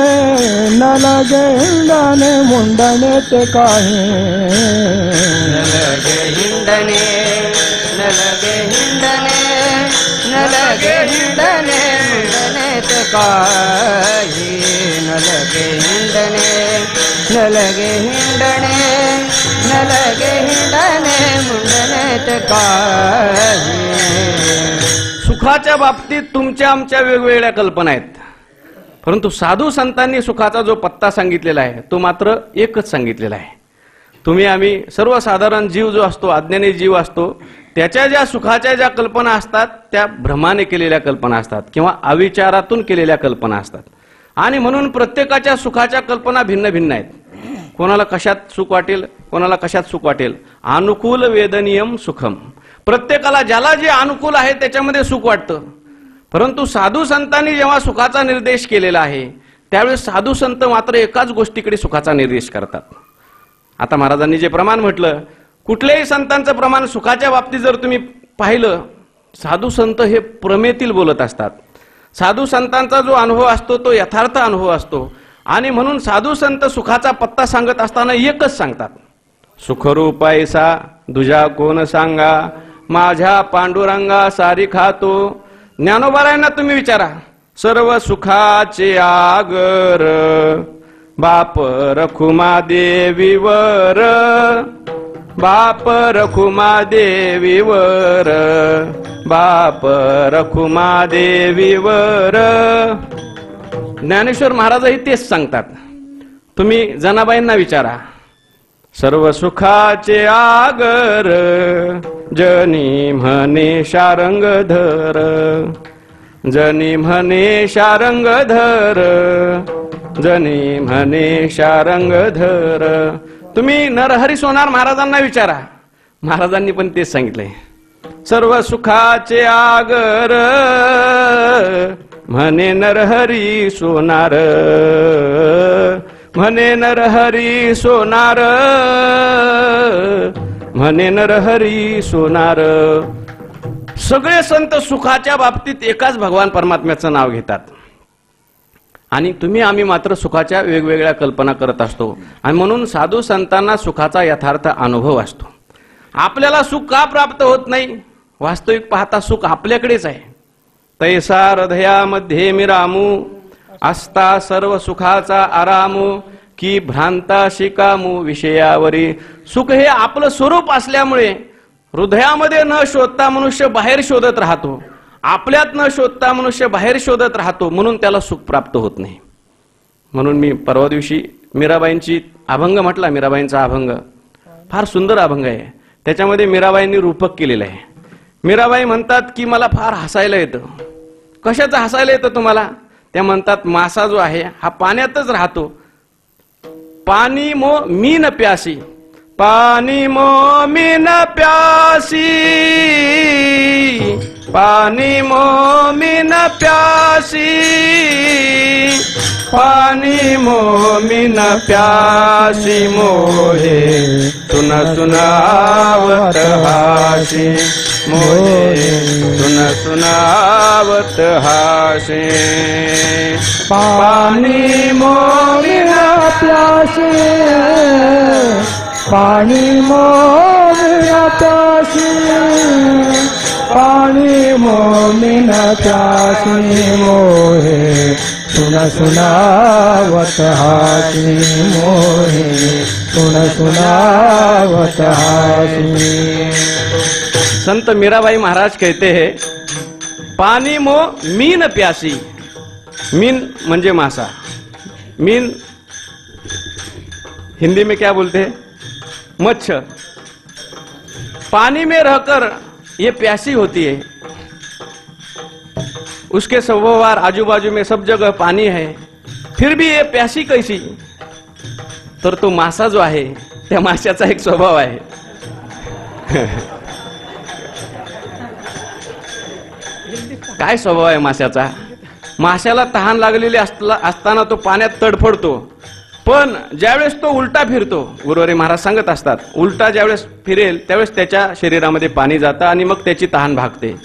D: न लगे हिंडणे मुंडणेत काही.
C: न लगे हिंडणे, न लगे हिंडणे, न लगे हिंडणे मुंडणेत काही. न लगे हिंडणे, न लगे हिंडणे, न लगे हिंडणे मुंडणेत काही.
B: सुखाच्या बाबतीत तुमच्या आमच्या वेगवेगळ्या कल्पना आहेत, परंतु साधू संतांनी सुखाचा जो पत्ता सांगितलेला आहे तो मात्र एकच सांगितलेला आहे. तुम्ही आम्ही सर्वसाधारण जीव जो असतो, अज्ञानी जीव असतो, त्याच्या ज्या सुखाच्या ज्या कल्पना असतात त्या भ्रमाने केलेल्या कल्पना असतात किंवा अविचारातून केलेल्या कल्पना असतात. आणि म्हणून प्रत्येकाच्या सुखाच्या कल्पना भिन्न भिन्न आहेत. कोणाला कशात सुख वाटेल, कोणाला कशात सुख वाटेल. अनुकूल वेदनीयम सुखम. प्रत्येकाला ज्याला जे अनुकूल आहे त्याच्यामध्ये सुख वाटतं. परंतु साधू संतांनी जेव्हा सुखाचा निर्देश केलेला आहे त्यावेळेस साधू संत मात्र एकाच गोष्टीकडे सुखाचा निर्देश करतात. आता महाराजांनी जे प्रमाण म्हटलं, कुठल्याही संतांचं प्रमाण सुखाच्या बाबतीत जर तुम्ही पाहिलं, साधू संत हे प्रमेतील बोलत असतात. साधू संतांचा जो अनुभव असतो तो यथार्थ अनुभव असतो. आणि म्हणून साधू संत सुखाचा पत्ता सांगत असताना एकच सांगतात, सुखरूप ऐसा दुजा कोण सांगा, माझ्या पांडुरंगा सारी खातो. ज्ञानोबारायांना तुम्ही विचारा, सर्व सुखाचे आगर बाप रखुमा देवीवर, बाप रखुमा देवीवर, बाप रखुमा देवीवर. ज्ञानेश्वर महाराजही तेच सांगतात. तुम्ही जनाबाईंना विचारा, सर्व सुखाचे आगर जनी म्हणे शारंगधर, जनी म्हणे शारंगधर, जनी म्हणे शारंगधर. तुम्ही नरहरी सोनार महाराजांना विचारा, महाराजांनी पण तेच सांगितलंय. सर्व सुखाचे आगर म्हणे नरहरी सोनार, म्हणे नरहरी सोनार, म्हणे नरहरी सोनार. सगळे संत सुखाच्या बाबतीत एकाच भगवान परमात्म्याचं नाव घेतात. आणि तुम्ही आम्ही मात्र सुखाच्या वेगवेगळ्या कल्पना करत असतो. आणि म्हणून साधू संतांना सुखाचा यथार्थ अनुभव असतो. आपल्याला सुख का प्राप्त होत नाही? वास्तविक पाहता सुख आपल्याकडेच आहे. तैसा हृदयामध्ये मिरामू, असता सर्व सुखाचा आरामू, की भ्रांता शिकामू विषयावरी. सुख हे आपलं स्वरूप असल्यामुळे हृदयामध्ये न शोधता मनुष्य बाहेर शोधत राहतो. आपल्यात न शोधता मनुष्य बाहेर शोधत राहतो, म्हणून त्याला सुख प्राप्त होत नाही. म्हणून मी परवा दिवशी मीराबाईंची अभंग म्हटला. मीराबाईंचा अभंग फार सुंदर अभंग आहे. त्याच्यामध्ये मीराबाईंनी रूपक केलेलं आहे. मीराबाई म्हणतात की मला फार हसायला येतं. कशाचं हसायला येतं तुम्हाला? त्या म्हणतात, मासा जो आहे हा पाण्यातच राहतो. पाणी मो मी न प्यासी, पानी मोमिन प्यासी, पानी मोमिन प्यासी, पानी मोमिन प्यासी मोहे सुन सुनावत हासी, मोहे सुन सुनावत हासी।
D: पानी मोमिन प्यासी, पानी मोमिन प्यासी, पानी मोमिन प्यासी मोहे सुन सुनावत हासी, मोहे सुन सुनावत हासी।
B: संत मीराबाई महाराज कहते हैं, पानी मो मीन प्यासी। मीन म्हणजे मासा। मीन हिंदी में क्या बोलते हैं? मच्छर। पानी में रहकर ये प्यासी होती है, उसके सरोवर आजू बाजू में सब जगह पानी है, फिर भी ये प्यासी कैसी? तर तो मासा जो आहे त्या माशाचा एक स्वभाव आहे। काय स्वभाव आहे माशाचा? माशाला तहान लागलेली असताना तो पाण्यात तडफडतो, पण ज्यावेळेस तो उलटा फिरतो, गुरुवारी महाराज सांगत असतात, उलटा ज्यावेळेस फिरेल त्यावेळेस त्याच्या शरीरामध्ये पाणी जातं आणि मग त्याची तहान भागते।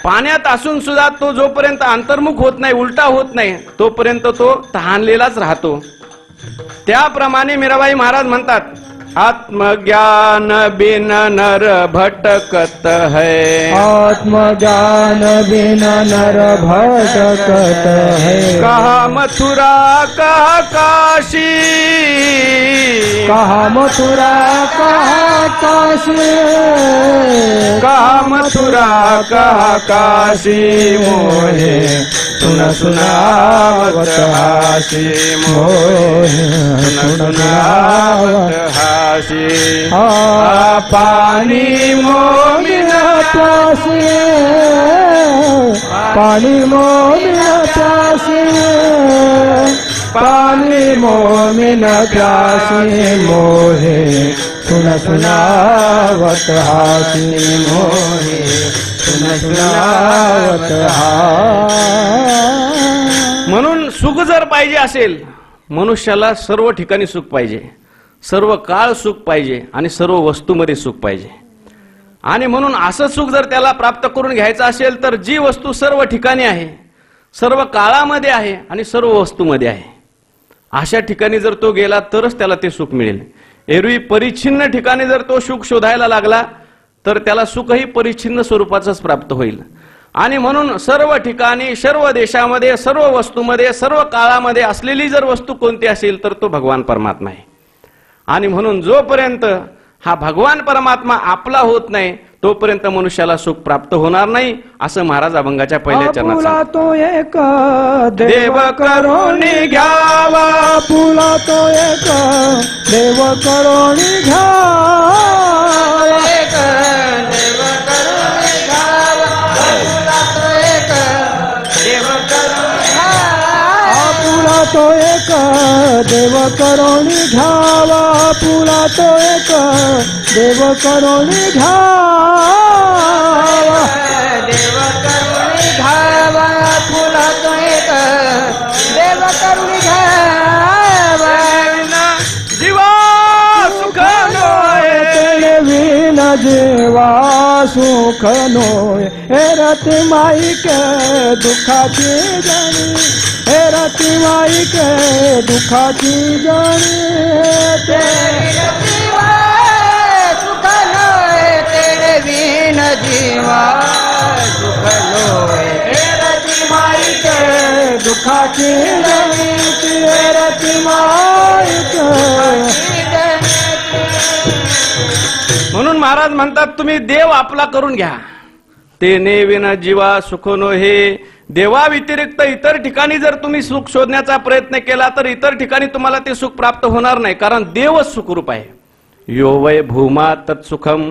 B: पाण्यात असून सुद्धा तो जोपर्यंत अंतर्मुख होत नाही, उलटा होत नाही, तोपर्यंत तो तहानलेलाच राहतो। त्याप्रमाणे मीराबाई महाराज म्हणतात, आत्मज्ञान बिन नर भटकत है,
D: आत्मज्ञान बिन नर भटकत है।
B: कहा मथुरा कहा काशी,
D: कहा मथुरा कहा काशी,
B: कहा मथुरा कहा काशी मोहे सुन सुनावत हासी, मोहे सुन सुनावत हासी।
D: पानी मोमिन प्यासी, पानी मोमिन प्यासी, पानी मोमिन प्यासी मोहे सुन सुनावत हासी, मोहे सुन सुनावत हासी।
B: म्हणून सुख जर पाहिजे असेल, मनुष्याला सर्व ठिकाणी सुख पाहिजे, सर्व काळ सुख पाहिजे आणि सर्व वस्तूमध्ये सुख पाहिजे। आणि म्हणून असं सुख जर त्याला प्राप्त करून घ्यायचं असेल तर जी वस्तू सर्व ठिकाणी आहे, सर्व काळामध्ये आहे आणि सर्व वस्तूमध्ये आहे, अशा ठिकाणी जर तो गेला तरच त्याला ते सुख मिळेल। एरवी परिच्छिन्न ठिकाणी जर तो सुख शोधायला लागला तर त्याला सुखही परिच्छिन्न स्वरूपाचंच प्राप्त होईल। आणि म्हणून सर्व ठिकाणी, सर्व देशामध्ये, सर्व वस्तूमध्ये, सर्व काळामध्ये असलेली जर वस्तू कोणती असेल तर तो भगवान परमात्मा आहे। आणि म्हणून जोपर्यंत हा भगवान परमात्मा आपला होत नाही तोपर्यंत मनुष्याला सुख प्राप्त होणार नाही, असं महाराज अभंगाच्या पहिल्या चरणात सांगतात।
D: तो एक
B: देव करुणी घ्यावा,
D: पुला तो एक देव करुणी घ्यावा,
C: एक देव करुणी घ्यावा, पुला तो एक देव करुणी घ्यावा,
D: पुला तो एक देव करुणी घ्यावा, पुला तो एक देव करुणी घ्यावा,
C: देव करुणी घ्यावा, पुला तो एक देव करुणी घ्यावा,
B: जीवा सुख नोय,
D: तेने विन जीवा सुख नोय, हे रति माई के दुखाची जाणी, हे रति माई के दुखाची जाणी,
C: तेरे जीवा सुख लोय, तेरे बिन जीवा सुख लोय,
D: रति माई के दुखाची जाणी, हे रति माई के।
B: म्हणून महाराज म्हणतात, तुम्ही देव आपला करून घ्या। तेने विना जीवा सुख नो, हे देवा व्यतिरिक्त इतर ठिकाणी जर तुम्ही सुख शोधण्याचा प्रयत्न केला तर इतर ठिकाणी तुम्हाला ते सुख प्राप्त होणार नाही, कारण देवच सुखरूप आहे। यो वै भूमा तत्सुखम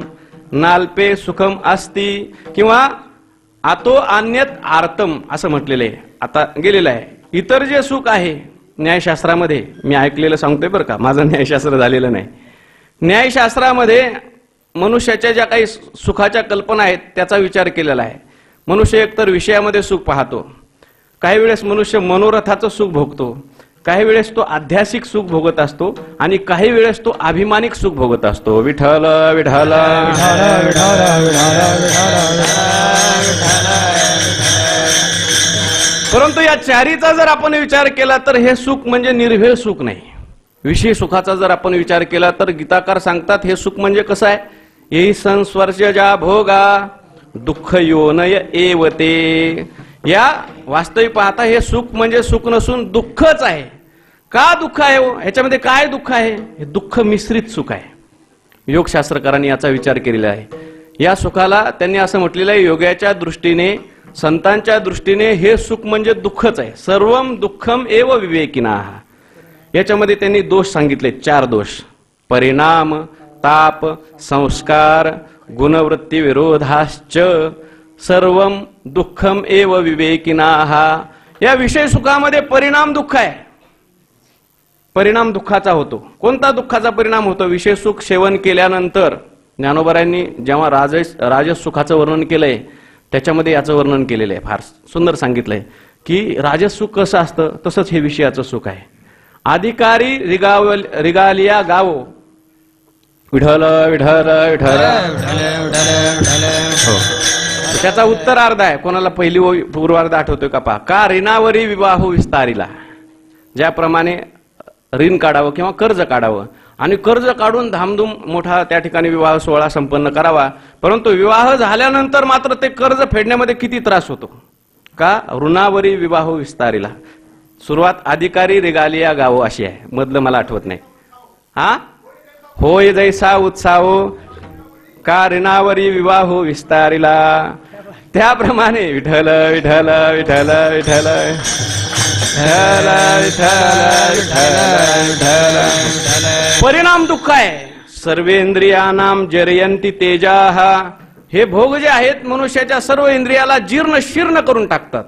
B: नाल्पे सुखम अस्ति, किंवा आतो अन्यत आर्तम असं म्हटलेलं आहे, आता गेलेलं आहे। इतर जे सुख आहे न्यायशास्त्रामध्ये, मी ऐकलेलं सांगतोय बरं का, माझं न्यायशास्त्र झालेलं नाही, न्यायशास्त्रामध्ये मनुष्याच्या ज्या काही सुखाच्या कल्पना आहेत त्याचा विचार केलेला आहे. मनुष्य एकतर विषयामध्ये सुख पाहतो, काही वेळेस मनुष्य मनोरथाचं सुख भोगतो, काही वेळेस तो आध्यात्मिक सुख भोगत असतो आणि काही वेळेस तो अभिमानिक सुख भोगत असतो. विठ्ठल विठ्ठल परंतु या चारीचा जर आपण विचार केला तर हे सुख म्हणजे निर्भेळ सुख नाही. विषय सुखाचा जर आपण विचार केला तर गीताकार सांगतात हे सुख म्हणजे कसं आहे. येई संस्पर्शजा भोगा दुःख योनय एव ते. या वास्तविक पाहता हे सुख म्हणजे सुख नसून दुःखच आहे. का दुःख आहे हो? ह्याच्यामध्ये काय दुःख आहे? हे दुःख मिश्रित सुख आहे. योगशास्त्रकारांनी याचा विचार केलेला आहे. या सुखाला त्यांनी असं म्हटलेलं आहे, योगाच्या दृष्टीने संतांच्या दृष्टीने हे सुख म्हणजे दुःखच आहे. सर्वम दुःखम एव विवेकिनाः. याच्यामध्ये त्यांनी दोष सांगितले, 4 दोष. परिणाम, ताप, संस्कार, गुणवृत्ती विरोधाश्च सर्वम दुःखम एव विवेकिनाः. या विषय सुखामध्ये परिणाम दुःख आहे. परिणाम दुःखाचा होतो. कोणता दुःखाचा परिणाम होतो? विषय सुख सेवन केल्यानंतर ज्ञानोबरायांनी जेव्हा राजस सुखाचं वर्णन केलंय त्याच्यामध्ये याचं वर्णन केलेलं आहे. फार सुंदर सांगितलंय की राजस सुख कसं असतं तसंच हे विषयाचं सुख आहे. अधिकारी रिगालिया गावो. विठ्ठल विठ्ठल विठ्ठल. त्याचा उत्तरार्ध आहे. कोणाला पहिली पूर्वार्ध आठवतोय का पहा. का ऋणावरी विवाह विस्तारिला. ज्याप्रमाणे ऋण काढावं किंवा कर्ज काढावं आणि कर्ज काढून धामधूम मोठा त्या ठिकाणी विवाह सोहळा संपन्न करावा, परंतु विवाह झाल्यानंतर मात्र ते कर्ज फेडण्यामध्ये किती त्रास होतो. का ऋणावरी विवाह विस्तारिला. सुरुवात अधिकारी रेगालिया गावो अशी आहे. मधलं मला आठवत नाही. हा होय जैसा उत्साह का ऋणावरी विवाह विस्तारिला. त्याप्रमाणे विठ्ठल विठ्ठल विठ्ठल विठ्ठल परिणाम दुःख आहे. सर्वेंद्रियानाम जरयंती तेजाः. हे भोग जे आहेत मनुष्याच्या सर्व इंद्रियाला जीर्ण शीर्ण करून टाकतात.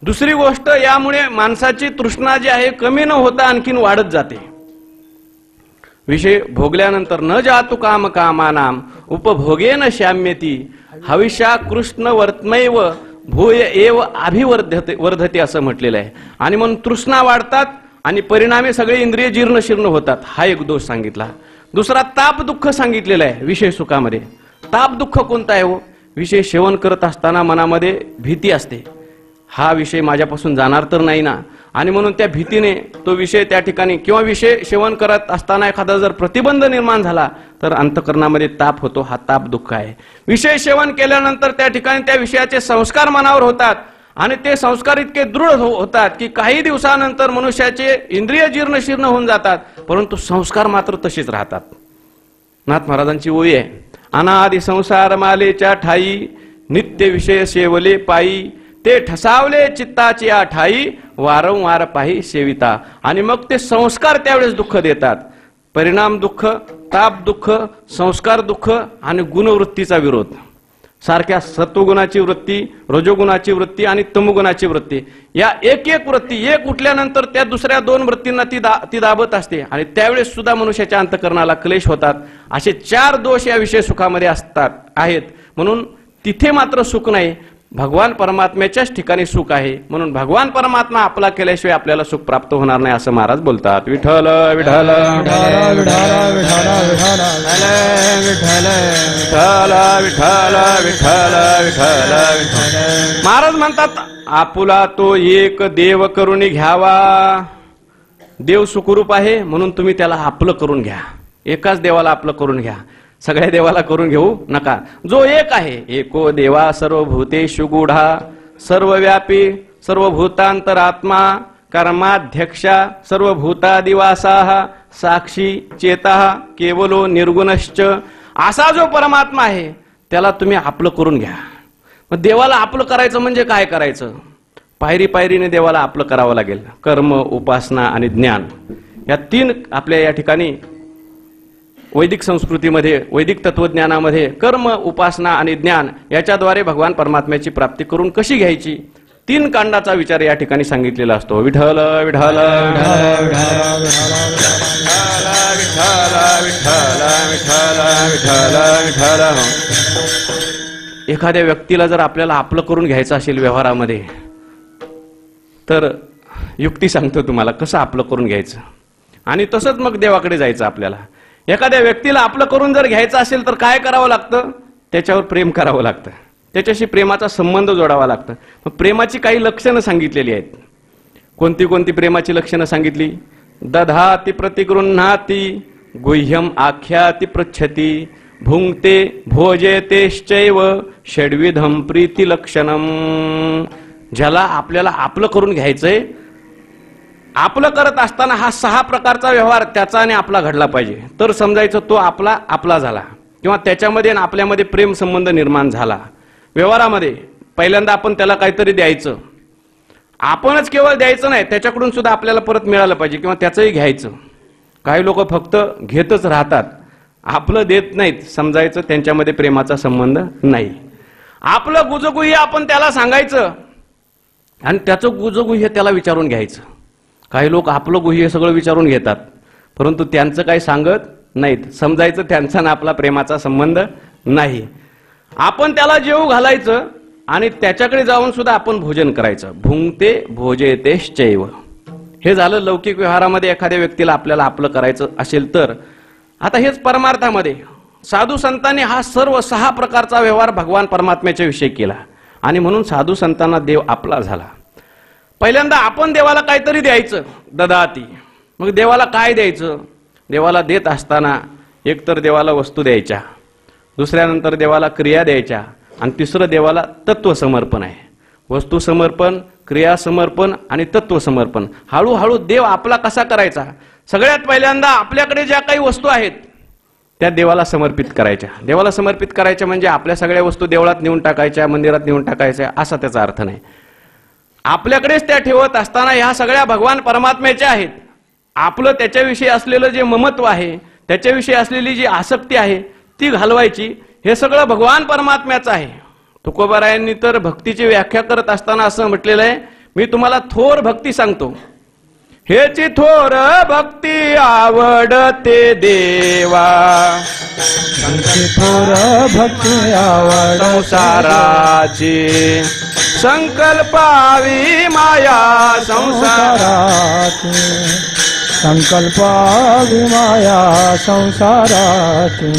B: दुसरी गोष्ट, यामुळे माणसाची तृष्णा जी आहे कमी न होता आणखीन वाढत जाते. विषय भोगल्यानंतर न जातु काम कामानाम उपभोगेन शाम्यती हविषा कृष्ण वर्तमैव भूय एव वर्धते असं म्हटलेलं आहे. आणि म्हणून तृष्णा वाढतात आणि परिणामी सगळे इंद्रिय जीर्ण शीर्ण होतात. हा एक दोष सांगितला. दुसरा ताप दुःख सांगितलेला आहे विषय सुखामध्ये. ताप दुःख कोणता आहे हो? विषय सेवन करत असताना मनामध्ये भीती असते. हा विषय माझ्यापासून जाणार तर नाही ना, आणि म्हणून त्या भीतीने तो विषय त्या ठिकाणी किंवा विषय सेवन करत असताना एखादा जर प्रतिबंध निर्माण झाला तर अंतःकरणामध्ये ताप होतो. हा ताप दुःख आहे. विषय सेवन केल्यानंतर त्या ठिकाणी त्या विषयाचे संस्कार मनावर होतात आणि ते संस्कार इतके दृढ होतात की काही दिवसानंतर मनुष्याचे इंद्रिय जीर्ण शीर्ण होऊन जातात, परंतु संस्कार मात्र तसेच राहतात. नाथ महाराजांची ओळी आहे, अनादि संसार मालेच्या ठाई नित्य विषय सेवले पायी ते ठसावले चित्ताची ठाई वारंवार पाही सेविता. आणि मग ते संस्कार त्यावेळेस दुःख देतात. परिणाम दुःख, ताप दुःख, संस्कार दुःख आणि गुणवृत्तीचा विरोध. सारख्या सत्वगुणाची वृत्ती, रजोगुणाची वृत्ती आणि तमोगुणाची वृत्ती, या एक एक वृत्ती एक उठल्यानंतर त्या दुसऱ्या 2 वृत्तींना ती दाबत असते आणि त्यावेळेस सुद्धा मनुष्याच्या अंतःकरणाला क्लेश होतात. असे 4 दोष या विषय सुखामध्ये आहेत. म्हणून तिथे मात्र सुख नाही, भगवान परमात्म्याच्याच ठिकाणी सुख आहे. म्हणून भगवान परमात्मा आपला केल्याशिवाय आपल्याला सुख प्राप्त होणार नाही असं महाराज बोलतात. विठ्ठल विठ्ठल विठ्ठल विठ्ठल विठ्ठल विठ्ठल. महाराज म्हणतात आपुला तो एक देव करून घ्यावा. देव सुखरूप आहे म्हणून तुम्ही त्याला आपलं करून घ्या. एकाच देवाला आपलं करून घ्या, सगळ्या देवाला करून घेऊ नका. जो एक आहे, एको देवा सर्वभूतेषु गूढा सर्वव्यापी सर्वभूतांतरात्मा कर्माध्यक्षा सर्वभूतादिवासाः साक्षी चेताः केवलो निर्गुणश्च. असा जो परमात्मा आहे त्याला तुम्ही आपलं करून घ्या. मग देवाला आपलं करायचं म्हणजे काय करायचं? पायरी पायरीने देवाला आपलं करावं लागेल. कर्म, उपासना आणि ज्ञान या 3 आपल्या या ठिकाणी वैदिक संस्कृतीमध्ये, वैदिक तत्वज्ञानामध्ये कर्म, उपासना आणि ज्ञान याच्याद्वारे भगवान परमात्म्याची प्राप्ती करून कशी घ्यायची 3 कांडाचा विचार या ठिकाणी सांगितलेला असतो. विठ्ठल विठ्ठल विठ्ठल विठ्ठल विठ्ठल विठ्ठल विठ्ठल. एखाद्या व्यक्तीला जर आपल्याला आपलं करून घ्यायचं असेल व्यवहारामध्ये, तर युक्ती सांगतो तुम्हाला कसं आपलं करून घ्यायचं, आणि तसंच मग देवाकडे जायचं. आपल्याला एखाद्या व्यक्तीला आपलं करून जर घ्यायचं असेल तर काय करावं लागतं? त्याच्यावर प्रेम करावं लागतं, त्याच्याशी प्रेमाचा संबंध जोडावा लागतं. मग प्रेमाची काही लक्षणं सांगितलेली आहेत. कोणती कोणती प्रेमाची लक्षणं सांगितली? दधाति प्रतिगृह्णाति गुह्यम आख्याति पृच्छति भुंक्ते भोजयतेश्चैव षड्विधम प्रीती लक्षणम. ज्याला आपल्याला आपलं करून घ्यायचंय, आपलं करत असताना हा 6 प्रकारचा व्यवहार त्याचा आणि आपला घडला पाहिजे, तर समजायचं तो आपला आपला झाला, किंवा त्याच्यामध्ये आणि आपल्यामध्ये प्रेम संबंध निर्माण झाला. व्यवहारामध्ये पहिल्यांदा आपण त्याला काहीतरी द्यायचं, आपणच केवळ द्यायचं नाही, त्याच्याकडून सुद्धा आपल्याला परत मिळालं पाहिजे, किंवा त्याचंही घ्यायचं. काही लोक फक्त घेतच राहतात, आपलं देत नाहीत, समजायचं त्यांच्यामध्ये प्रेमाचा संबंध नाही. आपलं गुजगुह्य आपण त्याला सांगायचं आणि त्याचं गुजगुह्य त्याला विचारून घ्यायचं. काही लोक आपलं गुह्य सगळं विचारून घेतात, परंतु त्यांचं काही सांगत नाहीत, समजायचं त्यांचा ना आपला प्रेमाचा संबंध नाही. आपण त्याला जेवू घालायचं आणि त्याच्याकडे जाऊन सुद्धा आपण भोजन करायचं. भुंक्ते भोजयतेश्चैव. हे झालं लौकिक व्यवहारामध्ये एखाद्या व्यक्तीला आपल्याला आपलं करायचं असेल तर. आता हेच परमार्थामध्ये साधू संतांनी हा सर्व 6 प्रकारचा व्यवहार भगवान परमात्म्याच्या विषयी केला, आणि म्हणून साधू संतांना देव आपला झाला. पहिल्यांदा आपण देवाला काहीतरी द्यायचं, ददाती. मग देवाला काय द्यायचं? देवाला देत असताना एकतर देवाला वस्तू द्यायच्या, दुसऱ्यानंतर देवाला क्रिया द्यायच्या, आणि तिसरं देवाला तत्वसमर्पण आहे. वस्तू समर्पण, क्रिया समर्पण आणि तत्वसमर्पण. हळूहळू देव आपला कसा करायचा? सगळ्यात पहिल्यांदा आपल्याकडे ज्या काही वस्तू आहेत त्या देवाला समर्पित करायच्या. देवाला समर्पित करायच्या म्हणजे आपल्या सगळ्या वस्तू देवळात नेऊन टाकायच्या, मंदिरात नेऊन टाकायच्या असा त्याचा अर्थ नाही. आपल्याकडेच त्या ठेवत असताना ह्या सगळ्या भगवान परमात्म्याच्या आहेत. आपलं त्याच्याविषयी असलेलं जे ममत्व आहे, त्याच्याविषयी असलेली जी आसक्ती आहे ती घालवायची. हे सगळं भगवान परमात्म्याचं आहे. तुकोबारायांनी तर भक्तीची व्याख्या करत असताना असं म्हटलेलं आहे, मी तुम्हाला थोर भक्ती सांगतो. हेची थोर भक्ती आवडते देवा,
D: थोर भक्ती आवड
B: संसाराची संकल्पावी माया संसाराची.
D: संकल्पावी माया संसाराची.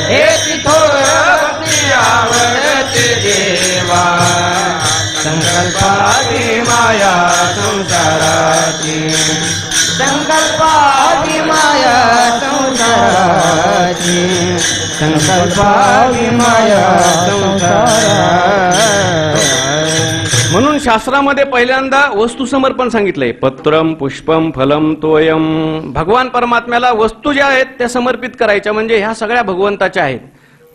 C: हेची थोर भक्ती आवडते देवा, संकल्पादी माया संसाराची. संकल्पादी माया संसाराची. संकल्पादी माया संसाराची.
B: म्हणून शास्त्रामध्ये पहिल्यांदा वस्तू समर्पण सांगितलंय. पत्रम पुष्पम फलम तोयम. भगवान परमात्म्याला वस्तू ज्या आहेत त्या समर्पित करायच्या, म्हणजे ह्या सगळ्या भगवंताच्या आहेत.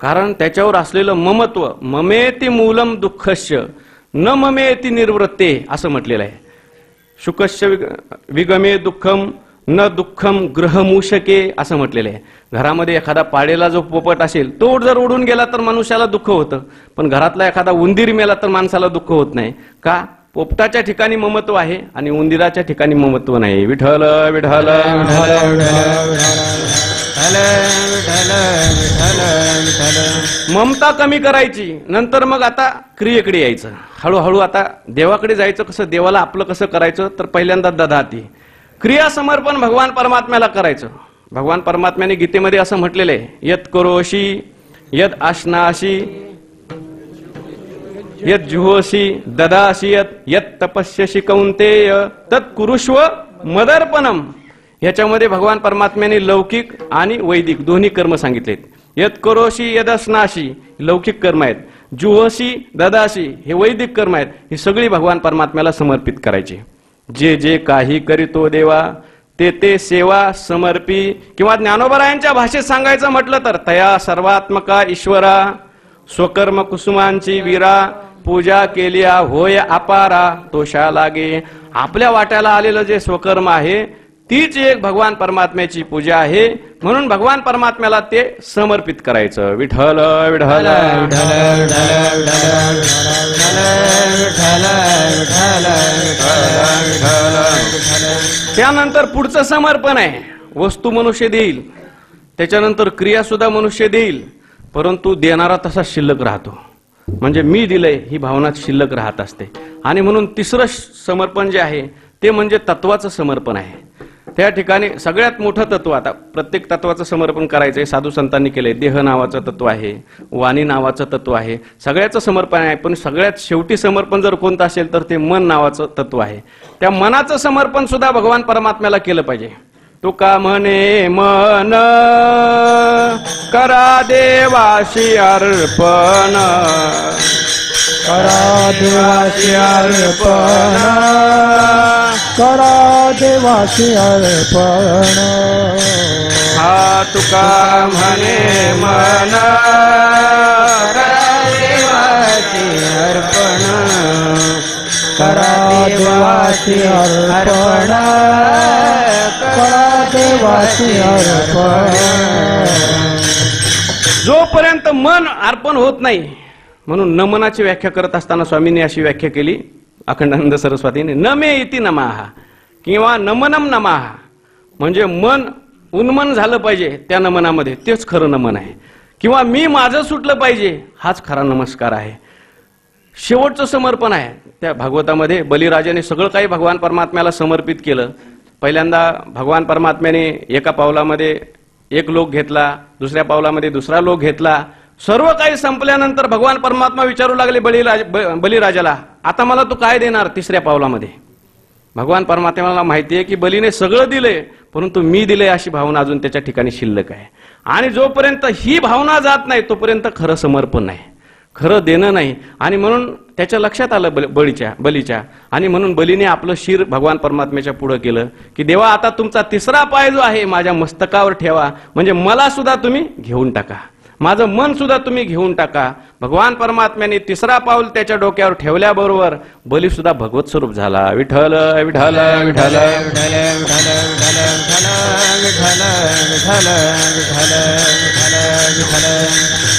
B: कारण त्याच्यावर असलेलं ममत्व, ममेति मूलम दुःखस्य न ममेति निर्वृत्ते असं म्हटलेलं आहे. शुकस्य विगमे दुःखम न दुःखम ग्रहमूषके असं म्हटलेलं आहे. घरामध्ये एखादा पाडेला जो पोपट असेल तो जर उडून गेला तर मनुष्याला दुःख होतं, पण घरातला एखादा उंदीर मेला तर माणसाला दुःख होत नाही. का? पोपटाच्या ठिकाणी ममत्व आहे आणि उंदिराच्या ठिकाणी ममत्व नाही. विठ्ठल विठ्ठल ममता कमी करायची. नंतर मग आता क्रियेकडे यायचं. हळूहळू आता देवाकडे जायचं. कसं? देवाला आपलं कसं करायचं? तर पहिल्यांदा दधाती, क्रिया समर्पण भगवान परमात्म्याला करायचं. भगवान परमात्म्याने गीतेमध्ये असं म्हटलेलं आहे, यत करोशी यद आश्नाशी यद जुहोशी ददाशी यत तपस्यशी कौंतेय तत्कुरुष्व मदर्पणम. ह्याच्यामध्ये भगवान परमात्म्याने लौकिक आणि वैदिक दोन्ही कर्म सांगितलेत. यत करोशी यदस्नाशी लौकिक कर्म आहेत, जुहोशी ददाशी हे वैदिक कर्म आहेत. ही सगळी भगवान परमात्म्याला समर्पित करायची. जे जे काही करीतो देवा ते ते सेवा समर्पी. किंवा ज्ञानोबरायांच्या भाषेत सांगायचं म्हटलं तर तया सर्वात्मका ईश्वरा स्वकर्म कुसुमांची वीरा पूजा केलिया होय अपारा तोषा लागे. आपल्या वाट्याला आलेलं जे स्वकर्म आहे तीच एक भगवान परमात्म्याची पूजा आहे. म्हणून भगवान परमात्म्याला ते समर्पित करायचं. विठ्ठल विठ्ठल त्यानंतर पुढचं समर्पण आहे. वस्तू मनुष्य देईल, त्याच्यानंतर क्रियासुद्धा मनुष्य देईल, परंतु देणारा तसा शिल्लक राहतो. म्हणजे मी दिलंय ही भावना शिल्लक राहत असते. आणि म्हणून तिसरं समर्पण जे आहे ते म्हणजे तत्वाचं समर्पण आहे. त्या ठिकाणी सगळ्यात मोठं तत्व, आता प्रत्येक तत्वाचं समर्पण करायचंय, साधू संतांनी केलंय. देह नावाचं तत्व आहे, वाणी नावाचं तत्व आहे, सगळ्याचं समर्पण आहे. पण सगळ्यात शेवटी समर्पण जर कोणतं असेल तर ते मन नावाचं तत्व आहे. त्या मनाचं समर्पण सुद्धा भगवान परमात्म्याला केलं पाहिजे. तुका म्हणे मन करा देवाशी अर्पण,
D: करा देवासी अर्पण, करा देवासी अर्पण.
B: हा तुका म्हणे मन
C: करा देवाची अर्पण,
D: करा देवासी अर्पण, करा देवासी अर्पण.
B: जोपर्यंत मन अर्पण होत नाही, म्हणून नमनाची व्याख्या करत असताना स्वामींनी अशी व्याख्या केली अखंडानंद सरस्वतीने, न मे इति नमः किंवा नमनम नमः. म्हणजे मन उन्मन झालं पाहिजे त्या नमनामध्ये, तेच खरं नमन आहे. किंवा मी माझं सुटलं पाहिजे, हाच खरा नमस्कार आहे. शेवटचं समर्पण आहे. त्या भागवतामध्ये बलिराजाने सगळं काही भगवान परमात्म्याला समर्पित केलं. पहिल्यांदा भगवान परमात्म्याने एका पावलामध्ये एक लोक घेतला, दुसऱ्या पावलामध्ये दुसरा लोक घेतला. सर्व काही संपल्यानंतर भगवान परमात्मा विचारू लागले बलिराजाला, आता मला तू काय देणार तिसऱ्या पावलामध्ये. भगवान परमात्म्याला माहिती आहे की बलीने सगळं दिलंय, परंतु मी दिलंय अशी भावना अजून त्याच्या ठिकाणी शिल्लक आहे. आणि जोपर्यंत ही भावना जात नाही तोपर्यंत खरं समर्पण नाही, खरं देणं नाही. आणि म्हणून त्याच्या लक्षात आलं बलीच्या, आणि म्हणून बलीने आपलं शिर भगवान परमात्म्याच्या पुढे केलं की देवा, आता तुमचा तिसरा पाय जो आहे माझ्या मस्तकावर ठेवा, म्हणजे मला सुद्धा तुम्ही घेऊन टाका, माझं मन सुद्धा तुम्ही घेऊन टाका. भगवान परमात्म्याने तिसरा पाऊल त्याच्या डोक्यावर ठेवल्याबरोबर बली सुद्धा भगवत स्वरूप झाला. विठ्ठल विठ्ठल विठ्ठल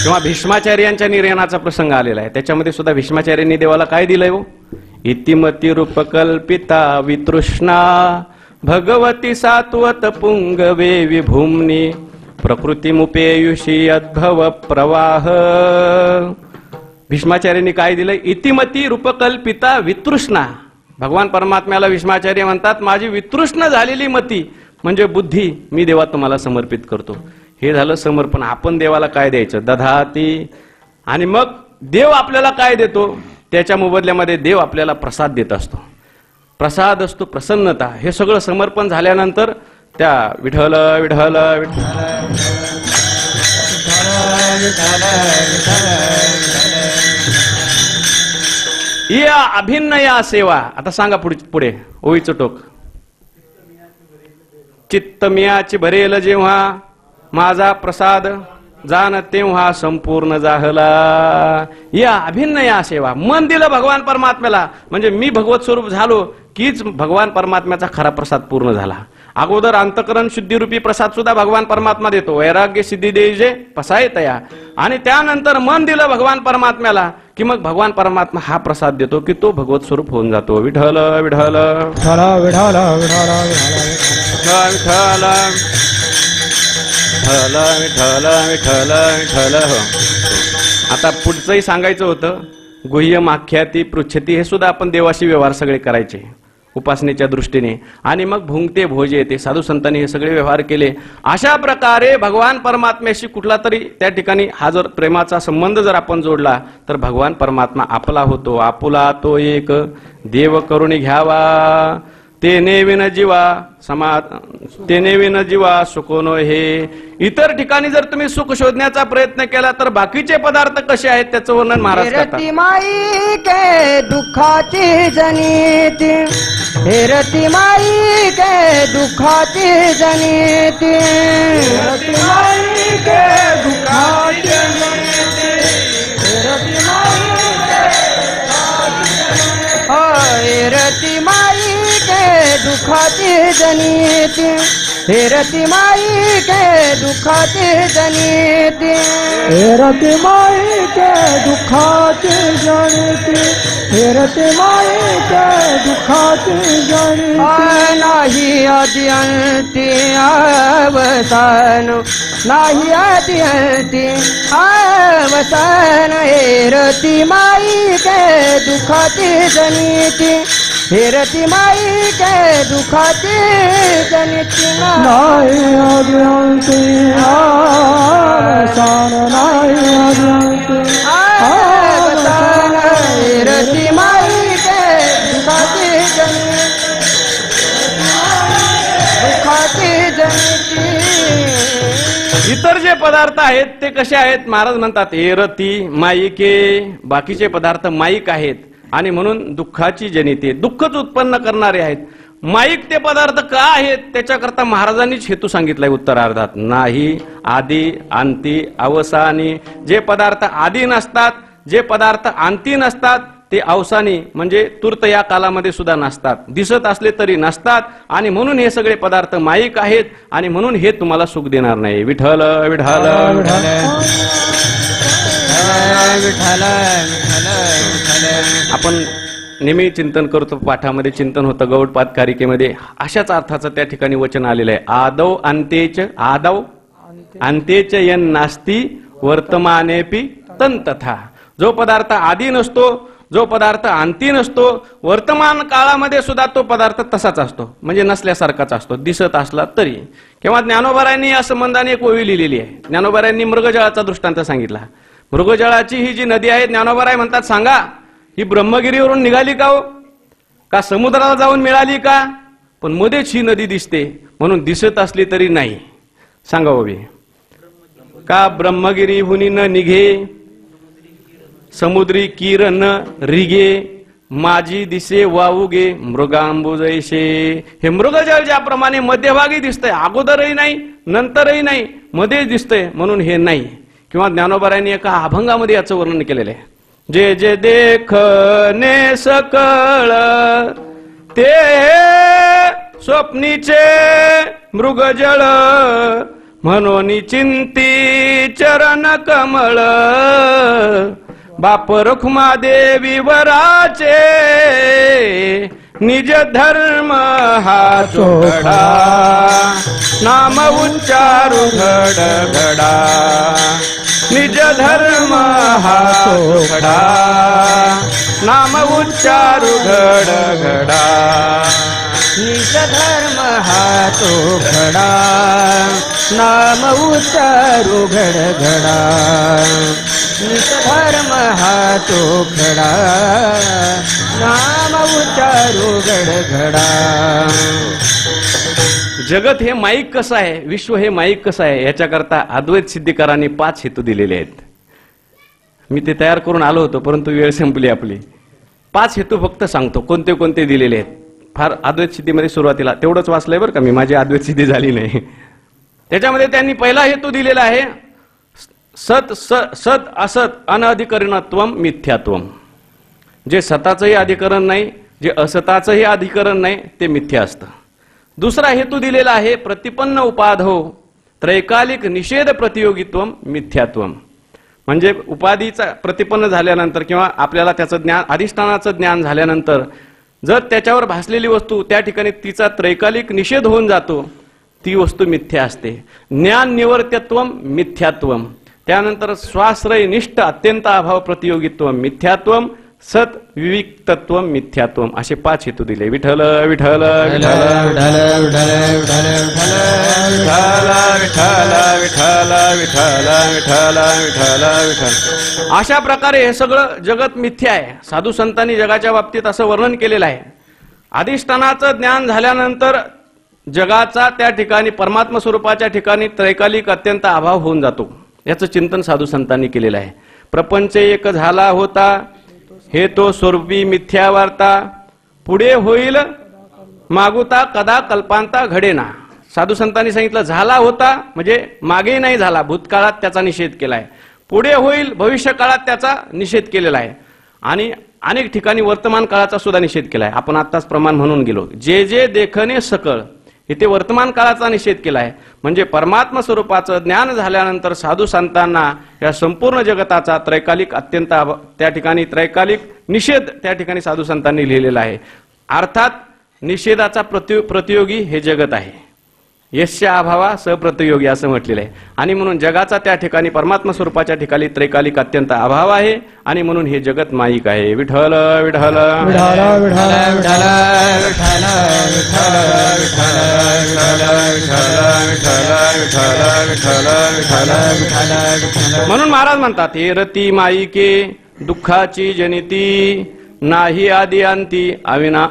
B: किंवा भीष्माचार्यांच्या निर्याणाचा प्रसंग आलेला आहे. त्याच्यामध्ये सुद्धा भीष्माचार्यांनी देवाला काय दिलंय हो, इतिमती रूपकल्पिता वितृष्णा भगवती सात्वत पुंगवे विभूमनी प्रकृतीमुपेयुषी अद्भव प्रवाह. भीष्माचार्यांनी काय दिलंय, इतिमती रूपकल्पिता वितृष्णा. भगवान परमात्म्याला भीष्माचार्य म्हणतात, माझी वितृष्ण झालेली मती म्हणजे बुद्धी मी देवा तुम्हाला समर्पित करतो. हे झालं समर्पण. आपण देवाला काय द्यायचं, दधाती. आणि मग देव आपल्याला काय देतो, त्याच्या मोबदल्यामध्ये देव आपल्याला प्रसाद देत असतो. प्रसाद असतो, प्रसन्नता. हे सगळं समर्पण झाल्यानंतर त्या विठ्ठल विठ्ठल या अभिन्न या सेवा. आता सांगा पुढे ओळीचं टोक. चित्त मियाची भरेल जेव्हा माझा प्रसाद जाण तेव्हा संपूर्ण जाहला. या अभिन्न या सेवा. मन दिलं भगवान परमात्म्याला, म्हणजे मी भगवत स्वरूप झालो कीच भगवान परमात्म्याचा खरा प्रसाद पूर्ण झाला. अगोदर अंतकरण शुद्धीरूपी प्रसाद सुद्धा भगवान परमात्मा देतो, वैराग्य सिद्धी देजे पसाय तया. आणि त्यानंतर मन दिलं भगवान परमात्म्याला की मग भगवान परमात्मा हा प्रसाद देतो की तो भगवत स्वरूप होऊन जातो. विठ्ठल विठ्ठल
D: विठ्ठल विठ्ठल
B: विठ्ठल विठ्ठल विठ्ठल. आता पुढचंही सांगायचं होतं. गुह्यम आख्याती पृच्छती हे सुद्धा आपण देवाशी व्यवहार सगळे करायचे उपासनेच्या दृष्टीने. आणि मग भुंगते भोजे ते साधू संतांनी हे सगळे व्यवहार केले. अशा प्रकारे भगवान परमात्म्याशी कुठला तरी त्या ठिकाणी हा जर प्रेमाचा संबंध जर आपण जोडला तर भगवान परमात्मा आपला होतो. आपुला तो एक देव करुणी घ्यावा तेने विन जीवा तेने विन जीवा सुखोनो हे. इतर ठिकाणी जर तुम्ही सुख शोधण्याचा प्रयत्न केला तर बाकीचे पदार्थ कसे आहेत त्याचं वर्णन महाराज करतात.
C: माई के दुःखाची जनिती, हेरती माई के दुःखाची जनिती, हेरती माई के दुःखाची जनिती, हेरती माई हेरती माई के दुःखाची जनिती, हेरती माई के दुःखाची जनिती,
D: हेरती माई के दुःखाची जनिती, हेरती माई के दुःखाची जनिती.
C: नाही अद्यंती अवसान नाही आदि अंती अवसान। हे रती माई के दुखाती जनिती, हे रती माई के दुखाती जनिती।
D: नाही आदि अंती अवसान, नाही आदि अंती
C: अवसान। हे रती माई के दुखाती जनिती, दुखाती जनिती।
B: इतर जे पदार्थ आहेत ते कसे आहेत? महाराज म्हणतात एरती माईके, बाकीचे पदार्थ माईक आहेत आणि म्हणून दुःखाची जनिते, दुःखच उत्पन्न करणारे आहेत. माईक ते पदार्थ का आहेत त्याच्याकरता महाराजांनीच हेतू सांगितलाय उत्तरार्धात. नाही आदी अंती अवसानी, जे पदार्थ आदी नसतात, जे पदार्थ अंती नसतात ते अवसानी म्हणजे तूर्त या कालामध्ये सुद्धा नसतात, दिसत असले तरी नसतात आणि म्हणून हे सगळे पदार्थ माईक आहेत आणि म्हणून हे तुम्हाला सुख देणार नाही. विठ्ठल विठ्ठल
C: विठ्ठल विठ्ठल विठ्ठल।
B: आपण नेहमी चिंतन करतो, पाठामध्ये चिंतन होतं गौडपाद कारिकेमध्ये, अशाच अर्थाचं त्या ठिकाणी वचन आलेलं आहे. आदौ अंतेच, आदौ अंतेच यन नास्ती वर्तमानेपि तंतथा. जो पदार्थ आदी नसतो, जो पदार्थ अंती नसतो, वर्तमान काळामध्ये सुद्धा तो पदार्थ तसाच असतो, म्हणजे नसल्यासारखाच असतो, दिसत असला तरी. किंवा ज्ञानोबारायांनी या संबंधाने एक ओवी लिहिलेली आहे. ज्ञानोबारायांनी मृगजळाचा दृष्टांत सांगितला. मृगजळाची ही जी नदी आहे, ज्ञानोबाराय म्हणतात सांगा ही ब्रह्मगिरीवरून निघाली का हो, का समुद्राला जाऊन मिळाली का? पण मध्येच ही नदी दिसते, म्हणून दिसत असली तरी नाही. सांगा ओवी, का ब्रह्मगिरीहुनी न निघे समुद्री किर न रिगे, माझी दिसे वाऊगे मृगांबुजैसे. हे मृगजळ ज्याप्रमाणे मध्यभागी दिसतंय, अगोदरही नाही नंतरही नाही, मध्येच दिसतंय, म्हणून हे नाही. किंवा ज्ञानोबारायांनी एका अभंगामध्ये याचं वर्णन केलेलं आहे. जे जे देखने सकळ ते स्वप्नीचे मृगजळ, म्हणून चिंती चरण कमळ. बाप रुक्मा देवी वराचे निज धर्म हा चोखडा, नाम उच्चारू घड घडा. निज धर्म हा चोखडा, नाम उच्चारू घड घडा.
C: निज धर्म हा चोखडा, नाम उच्चारू घड घडा. निज धर्म हा चोखडा, नाम उच्चारू घड घडा.
B: जगत हे माईक कसं आहे, विश्व हे माईक कसं आहे, याच्याकरता अद्वैत सिद्धिकारांनी 5 हेतू दिलेले आहेत. मी ते तयार करून आलो होतो, परंतु वेळ संपली आपली. 5 हेतू फक्त सांगतो कोणते कोणते दिलेले आहेत. फार अद्वैत सिद्धीमध्ये सुरुवातीला तेवढंच वाचलंय बरं का मी, माझी अद्वैत सिद्धी झाली नाही. त्याच्यामध्ये त्यांनी पहिला हेतू दिलेला आहे सत सत असत अनधिकरणत्वम मिथ्यात्वम. जे सताचंही अधिकरण नाही, जे असताचंही अधिकरण नाही, ते मिथ्या असतं. दुसरा हेतू दिलेला आहे प्रतिपन्न उपाधो त्रैकालिक निषेध प्रतियोगित्वम मिथ्यात्वम. म्हणजे उपाधीचा प्रतिपन्न झाल्यानंतर किंवा आपल्याला त्याचं ज्ञान, अधिष्ठानाचं ज्ञान झाल्यानंतर जर त्याच्यावर भासलेली वस्तू त्या ठिकाणी तिचा त्रैकालिक निषेध होऊन जातो, ती वस्तू मिथ्या असते. ज्ञान निवर्त्यत्वम मिथ्यात्वम. त्यानंतर स्वाश्रय निष्ठ अत्यंत अभाव प्रतियोगित्व मिथ्यात्वम, सत विविक्तत्व मिथ्यात्वम. असे 5 हेतू दिले. विठ्ठल विठ्ठल विठ्ठल विठ्ठल विठ्ठल विठ्ठल विठ्ठल विठ्ठल विठ्ठल. अशा प्रकारे हे सगळं जगत मिथ्या आहे. साधू संतांनी जगाच्या बाबतीत असं वर्णन केलेलं आहे. अधिष्ठानाचं ज्ञान झाल्यानंतर जगाचा त्या ठिकाणी परमात्मा स्वरूपाच्या ठिकाणी त्रैकालिक अत्यंत अभाव होऊन जातो. याचं चिंतन साधू संतांनी केलेलं आहे. प्रपंच एक झाला होता हे तो स्वरूपी मिथ्या वार्ता, पुढे होईल मागुता कदा कल्पांता घडेना. साधू संतांनी सांगितलं झाला होता म्हणजे मागे नाही झाला, भूतकाळात त्याचा निषेध केलाय. पुढे होईल भविष्य काळात त्याचा निषेध केलेला आहे आणि अनेक ठिकाणी वर्तमान काळाचा सुद्धा निषेध केलाय. आपण आत्ताच प्रमाण म्हणून गेलो. जे जे देखणे सकळ, इथे वर्तमान काळाचा निषेध केला आहे. म्हणजे परमात्मा स्वरूपाचं ज्ञान झाल्यानंतर साधू संतांना या संपूर्ण जगताचा त्रैकालिक अत्यंत त्या ठिकाणी त्रैकालिक निषेध त्या ठिकाणी साधू संतांनी लिहिलेला आहे. अर्थात निषेधाचा प्रतियोगी हे जगत आहे. यस्य अभावा सप्रतियोगी असं म्हटलेलं आहे. आणि म्हणून जगाचा त्या ठिकाणी परमात्मा स्वरूपाच्या ठिकाणी त्रैकालिक अत्यंत अभाव आहे आणि म्हणून हे जगत माईक आहे. विठ्ठल विठ्ठल
D: विठाल विठाल
C: विठ्ठल विठ्ठल विठ्ठल.
B: म्हणून महाराज म्हणतात हे रती माईके दुःखाची जनिती नाही आदी अंती अविना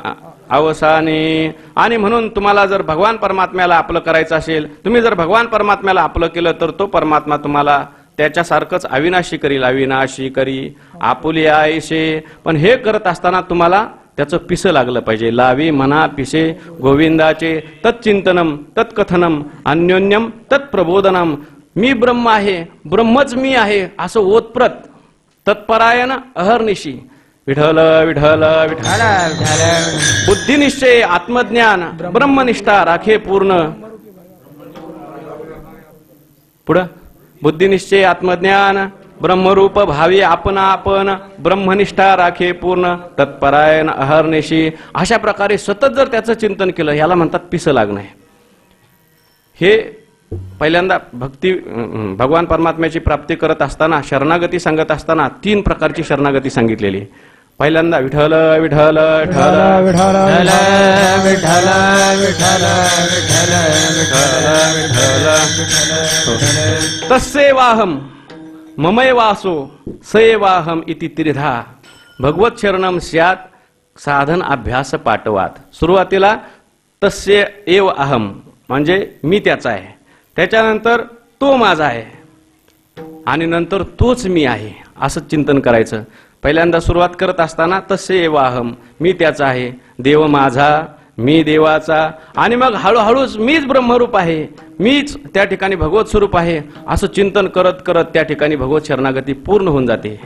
B: अवसाने. आणि म्हणून तुम्हाला जर भगवान परमात्म्याला आपलं करायचं असेल, तुम्ही जर भगवान परमात्म्याला आपलं केलं तर तो परमात्मा तुम्हाला त्याच्यासारखंच अविनाशी करील. अविनाशी करी आपुले आयशे. पण हे करत असताना तुम्हाला त्याचं पिसं लागलं पाहिजे. लावी मना पिसे गोविंदाचे तत्चिंतनम तत्कथनम अन्योन्यम तत्प्रबोधनम. मी ब्रह्म आहे, ब्रह्मच मी आहे असं ओतप्रत तत्परायण अहर्निशी. विठ्ठल विठ्ठल विठ्ठल. बुद्धिनिश्चय आत्मज्ञान ब्रह्मनिष्ठा राखे पूर्ण. पुढं बुद्धिनिश्चय आत्मज्ञान ब्रह्मरूप भावी आपण आपण ब्रह्मनिष्ठा राखे पूर्ण तत्परायण अहर्निशी. अशा प्रकारे सतत जर त्याचं चिंतन केलं याला म्हणतात पिसं लागणं. हे पहिल्यांदा भक्ती भगवान परमात्म्याची प्राप्ती करत असताना शरणागती सांगत असताना 3 प्रकारची शरणागती सांगितलेली. पहिल्यांदा विठ्ठल विठ्ठल विठ्ठल
D: विठाल
C: विठ्ठल विठ्ठल विठ्ठल.
B: तस्सेवाहम ममैवासो सएवाहम इति त्रिधा भगवत शरणम स्यात् साधन अभ्यास पाठवात. सुरुवातीला तस्य एव अहम म्हणजे मी त्याचा आहे, त्याच्यानंतर तो माझा आहे आणि नंतर तोच मी आहे असं चिंतन करायचं. पहिल्यांदा सुरुवात करत असताना तसे एवाहम मी त्याचा आहे, देव माझा मी देवाचा. आणि मग हळूहळूच मीच ब्रह्मरूप आहे, मीच त्या ठिकाणी भगवत स्वरूप आहे असं चिंतन करत करत त्या ठिकाणी भगवत शरणागती पूर्ण होऊन जाते.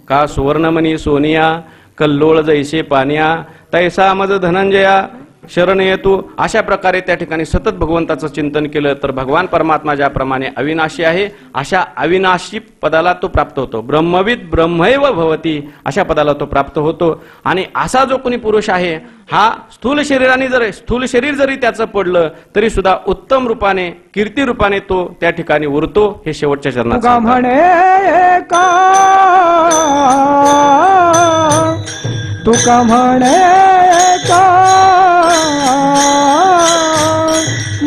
B: का सुवर्णमणी सोनिया कल्लोळ जैसे पानिया तैसा मज धनंजया शरण येतो. अशा प्रकारे त्या ठिकाणी सतत भगवंताचं चिंतन केलं तर भगवान परमात्मा ज्याप्रमाणे अविनाशी आहे अशा अविनाशी पदाला तो प्राप्त होतो. ब्रह्मविद ब्रह्मैव भवती अशा पदाला तो प्राप्त होतो. आणि असा जो कोणी पुरुष आहे हा स्थूल शरीर जरी त्याचं पडलं तरी सुद्धा उत्तम रूपाने कीर्ती रूपाने तो त्या ठिकाणी उरतो. हे शेवटच्या चरणात
D: म्हणे तुका म्हणे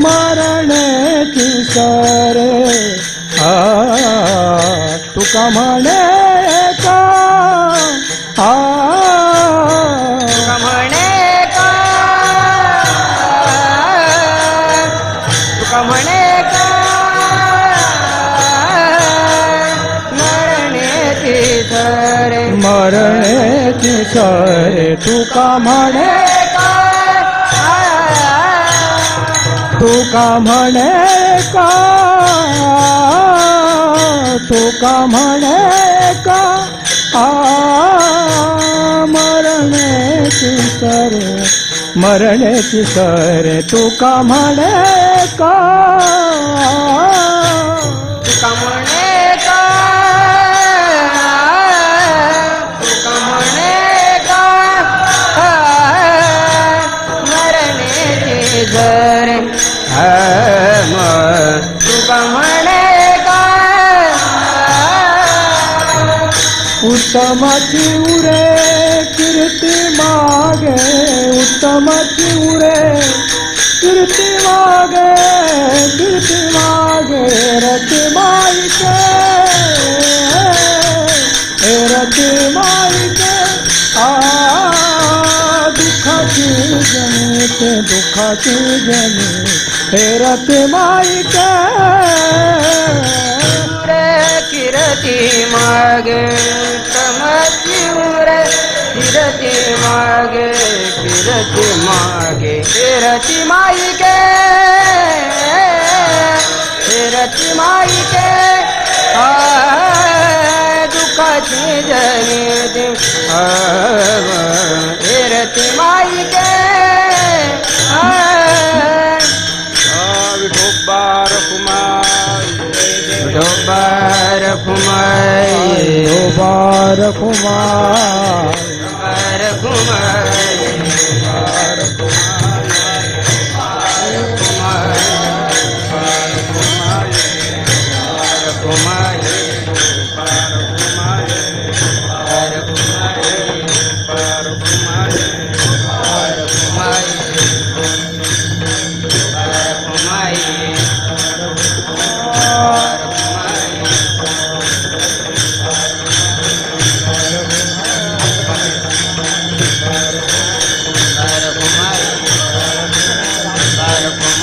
D: मरण्याची सरे तुका म्हणे
C: तुका म्हणे तुका म्हणे मरण्याची सरे
D: मरण्याची सरे तुका म्हणे तुका म्हणे तुका म्हणे मरण्याची सरे तुका म्हणे
C: तुका म्हणे तुका म्हणे मरण्याची सरे तुका म्हणे
D: उत्तमाची उरे कीर्ती मागे उत्तमाची उरे कीर्ती मागे रती माईके दुःखाची जनी हे रती माईके
C: किरती मागे तमची उरे किरती मागे किरती माईके किरती माईके दुःखाची जनी किरती माईके
B: विठोबार कुमार
C: विठोबार कुमार
D: बार कुमार
C: कुमार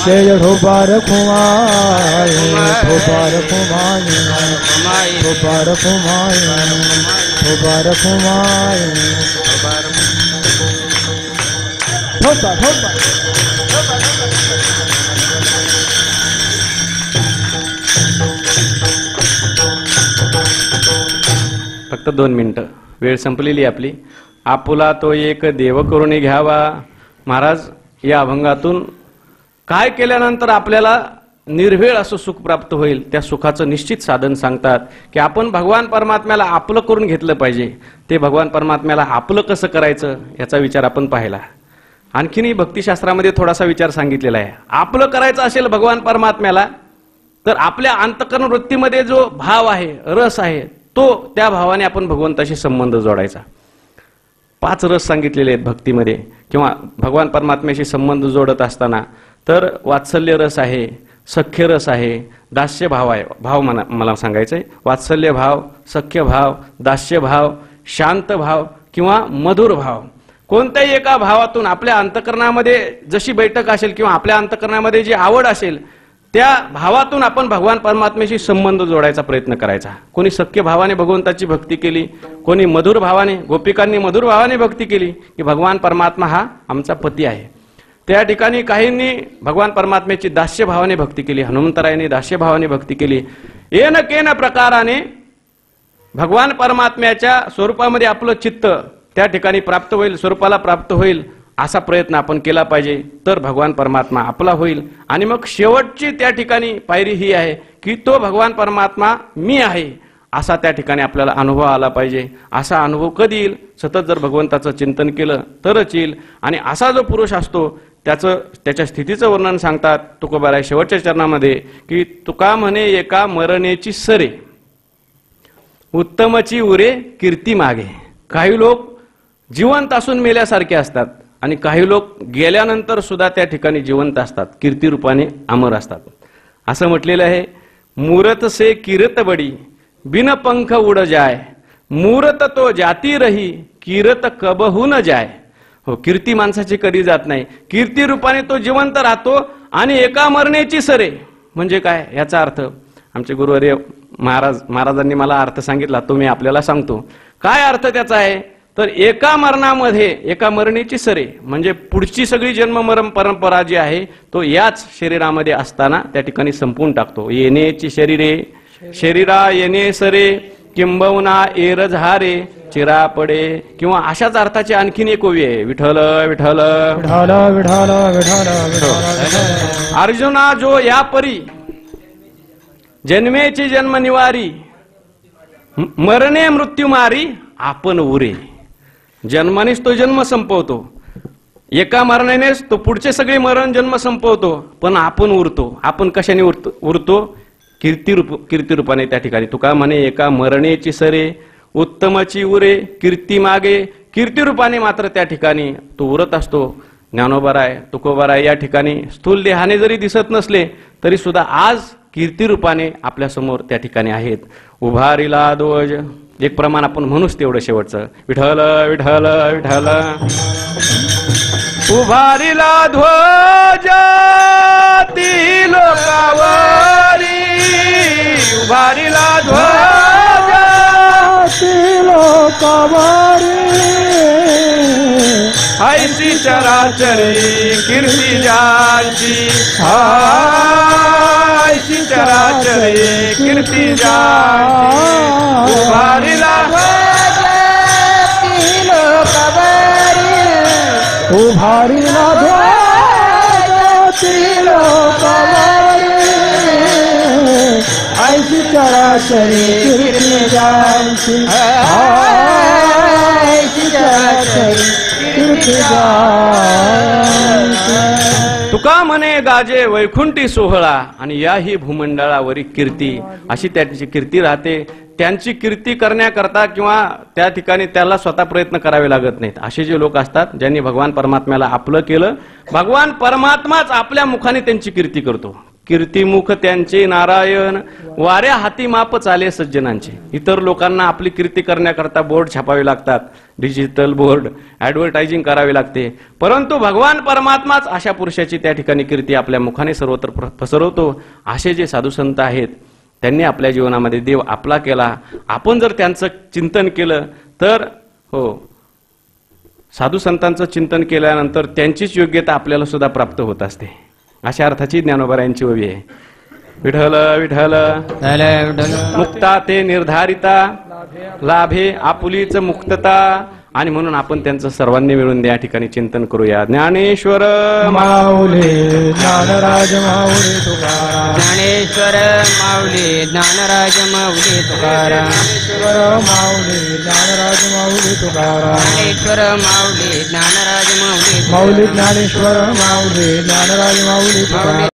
D: तेज ढोबार कुमार ढोबार कुमार ढोबार कुमार ढोबार कुमार ढोबा ढोबा
B: फक्त 2 मिनिटं, वेळ संपलेली आपली. आपुला तो एक देव करून घ्यावा. महाराज या अभंगातून काय केल्यानंतर आपल्याला निर्भेळ असं सुख प्राप्त होईल त्या सुखाचं निश्चित साधन सांगतात की आपण भगवान परमात्म्याला आपलं करून घेतलं पाहिजे. ते भगवान परमात्म्याला आपलं कसं करायचं याचा विचार आपण पाहिला. आणखीनही भक्तिशास्त्रामध्ये थोडासा विचार सांगितलेला आहे. आपलं करायचं असेल भगवान परमात्म्याला तर आपल्या अंतःकरण वृत्तीमध्ये जो भाव आहे, रस आहे, तो त्या भावाने आपण भगवंताशी संबंध जोडायचा. 5 रस सांगितलेले आहेत भक्तीमध्ये किंवा भगवान परमात्म्याशी संबंध जोडत असताना. तर वात्सल्य रस आहे, सख्य रस आहे, दास्य भाव आहे. भाव मला सांगायचं आहे. वात्सल्य भाव, सख्य भाव, दास्य भाव, शांत भाव किंवा मधुर भाव. कोणत्याही एका भावातून आपल्या अंतःकरणामध्ये जशी बैठक असेल किंवा आपल्या अंतःकरणामध्ये जी आवड असेल त्या भावातून आपण भगवान परमात्म्याशी संबंध जोडायचा प्रयत्न करायचा. कोणी सख्य भावाने भगवंताची भक्ती केली, कोणी मधुर भावाने, गोपिकांनी मधुर भावाने भक्ती केली की भगवान परमात्मा हा आमचा पती आहे. त्या ठिकाणी काहींनी भगवान परमात्म्याची दास्य भावाने भक्ती केली, हनुमंतरायाने दास्य भावाने भक्ती केली. येन केन प्रकाराने भगवान परमात्म्याच्या स्वरूपामध्ये आपलं चित्त त्या ठिकाणी प्राप्त होईल, स्वरूपाला प्राप्त होईल असा प्रयत्न आपण केला पाहिजे. तर भगवान परमात्मा आपला होईल. आणि मग शेवटची त्या ठिकाणी पायरी ही आहे की तो भगवान परमात्मा मी आहे असा त्या ठिकाणी आपल्याला अनुभव आला पाहिजे. असा अनुभव कधी येईल? सतत जर भगवंताचं चिंतन केलं तरच येईल. आणि असा जो पुरुष असतो त्याच्या स्थितीचं वर्णन सांगतात तुकोबाराय शेवटच्या चरणामध्ये की तुका म्हणे एका मरणेची सरे उत्तमची उरे कीर्ती मागे. काही लोक जिवंत असून मेल्यासारखे असतात आणि काही लोक गेल्यानंतर सुद्धा त्या ठिकाणी जिवंत असतात, कीर्ती रूपाने अमर असतात. असं म्हटलेलं आहे, मूरत से कीरत बडी बिन पंख उड जाय, मूरत तो जाती रही कीरत कबहू न जाय. हो, कीर्ती माणसाची कधी जात नाही. कीर्ती रूपाने तो जिवंत राहतो. आणि एका मरण्याची सरे म्हणजे काय याचा अर्थ आमचे गुरुवर्य महाराजांनी मला अर्थ सांगितला, तो मी आपल्याला सांगतो. काय अर्थ त्याचा आहे तर एका मरणामध्ये, एका मरणीची सरे म्हणजे पुढची सगळी जन्म मरण परंपरा जी आहे तो याच शरीरामध्ये असताना त्या ठिकाणी संपून टाकतो. येण्याची शरीरे शरीरा येणे सरे किंबहुना एर झारे चिरा पडे. किंवा अशाच अर्थाची आणखीन एक ओवी आहे, विठ्ठल विठ्ठल
D: विठाल विठाल विठाल.
B: अर्जुना जो या परी जन्मेची जन्म निवारी मरणे मृत्यू मारी आपण उरे. जन्मानेच तो जन्म संपवतो, एका मरणानेच तो पुढचे सगळे मरण जन्म संपवतो. पण आपण उरतो. आपण कशाने उरतो? कीर्ती रूपाने. त्या ठिकाणी तुका म्हणे एका मरणेची सरे उत्तमची उरे कीर्ती मागे. कीर्ती रूपाने मात्र त्या ठिकाणी तो उरत असतो. ज्ञानोबाराय तुकोबाराय या ठिकाणी स्थूल देहाने जरी दिसत नसले तरी सुद्धा आज कीर्ती रूपाने आपल्या समोर त्या ठिकाणी आहेत. उभारीला ध्वज एक प्रमाण आपण म्हणूच तेवढं शेवटचं, विठ्ठल विठ्ठल विठ्ठल. उभारीला ध्वज ती लोकावरी, उभारीला ध्वज
D: ती लोकावरी.
B: ऐसी चराचरी कीर्ती ज्यांची, ऐसी चराचरी कीर्ती ज्यांची. उभारीला
C: ती लोकावरी,
D: उभारीला ध्वज ती लोकावरी. ऐशी चराचरी कीर्ती ज्यांची, ऐशी चराचरी कीर्ती ज्यांची.
B: तुका म्हणे गाजे वैकुंठी सोहळा. आणि याही भूमंडळावरील कीर्ती अशी त्याची कीर्ती राहते. त्यांची कीर्ती करण्याकरता किंवा त्या ठिकाणी त्याला स्वतः प्रयत्न करावे लागत नाहीत. असे जे लोक असतात ज्यांनी भगवान परमात्म्याला आपलं केलं, भगवान परमात्माच आपल्या मुखाने त्यांची कीर्ती करतो. कीर्तिमुख त्यांचे नारायण, वाऱ्या हाती माप चाले सज्जनांचे. इतर लोकांना आपली कीर्ती करण्याकरता बोर्ड छापावे लागतात, डिजिटल बोर्ड, ऍडव्हर्टायझिंग करावी लागते, परंतु भगवान परमात्माच अशा पुरुषाची त्या ठिकाणी कीर्ती आपल्या मुखाने सर्वत्र पसरवतो. असे जे साधू संत आहेत त्यांनी आपल्या जीवनामध्ये देव आपला केला. आपण जर त्यांचं चिंतन केलं तर साधू संतांचं चिंतन केल्यानंतर त्यांचीच योग्यता आपल्याला सुद्धा प्राप्त होत असते. अशा अर्थाची ज्ञानोबा यांची ओवी आहे. विठ्ठल विठ्ठल मुक्ता ते निर्धारिता, लाभे आपुलीच मुक्तता. आणि म्हणून आपण त्यांचं सर्वांनी मिळून या ठिकाणी चिंतन करूया. ज्ञानेश्वर
D: माऊली ज्ञानराज माऊली तुकाराम,
C: ज्ञानेश्वर माऊली ज्ञानराज माऊली तुकाराम,
D: ज्ञानेश्वर माऊली ज्ञानराज माऊली तुकाराम,
C: ज्ञानेश्वर माऊली ज्ञानराज माऊली
D: माऊली ज्ञानेश्वर माऊली ज्ञानराज माऊली तुकाराम.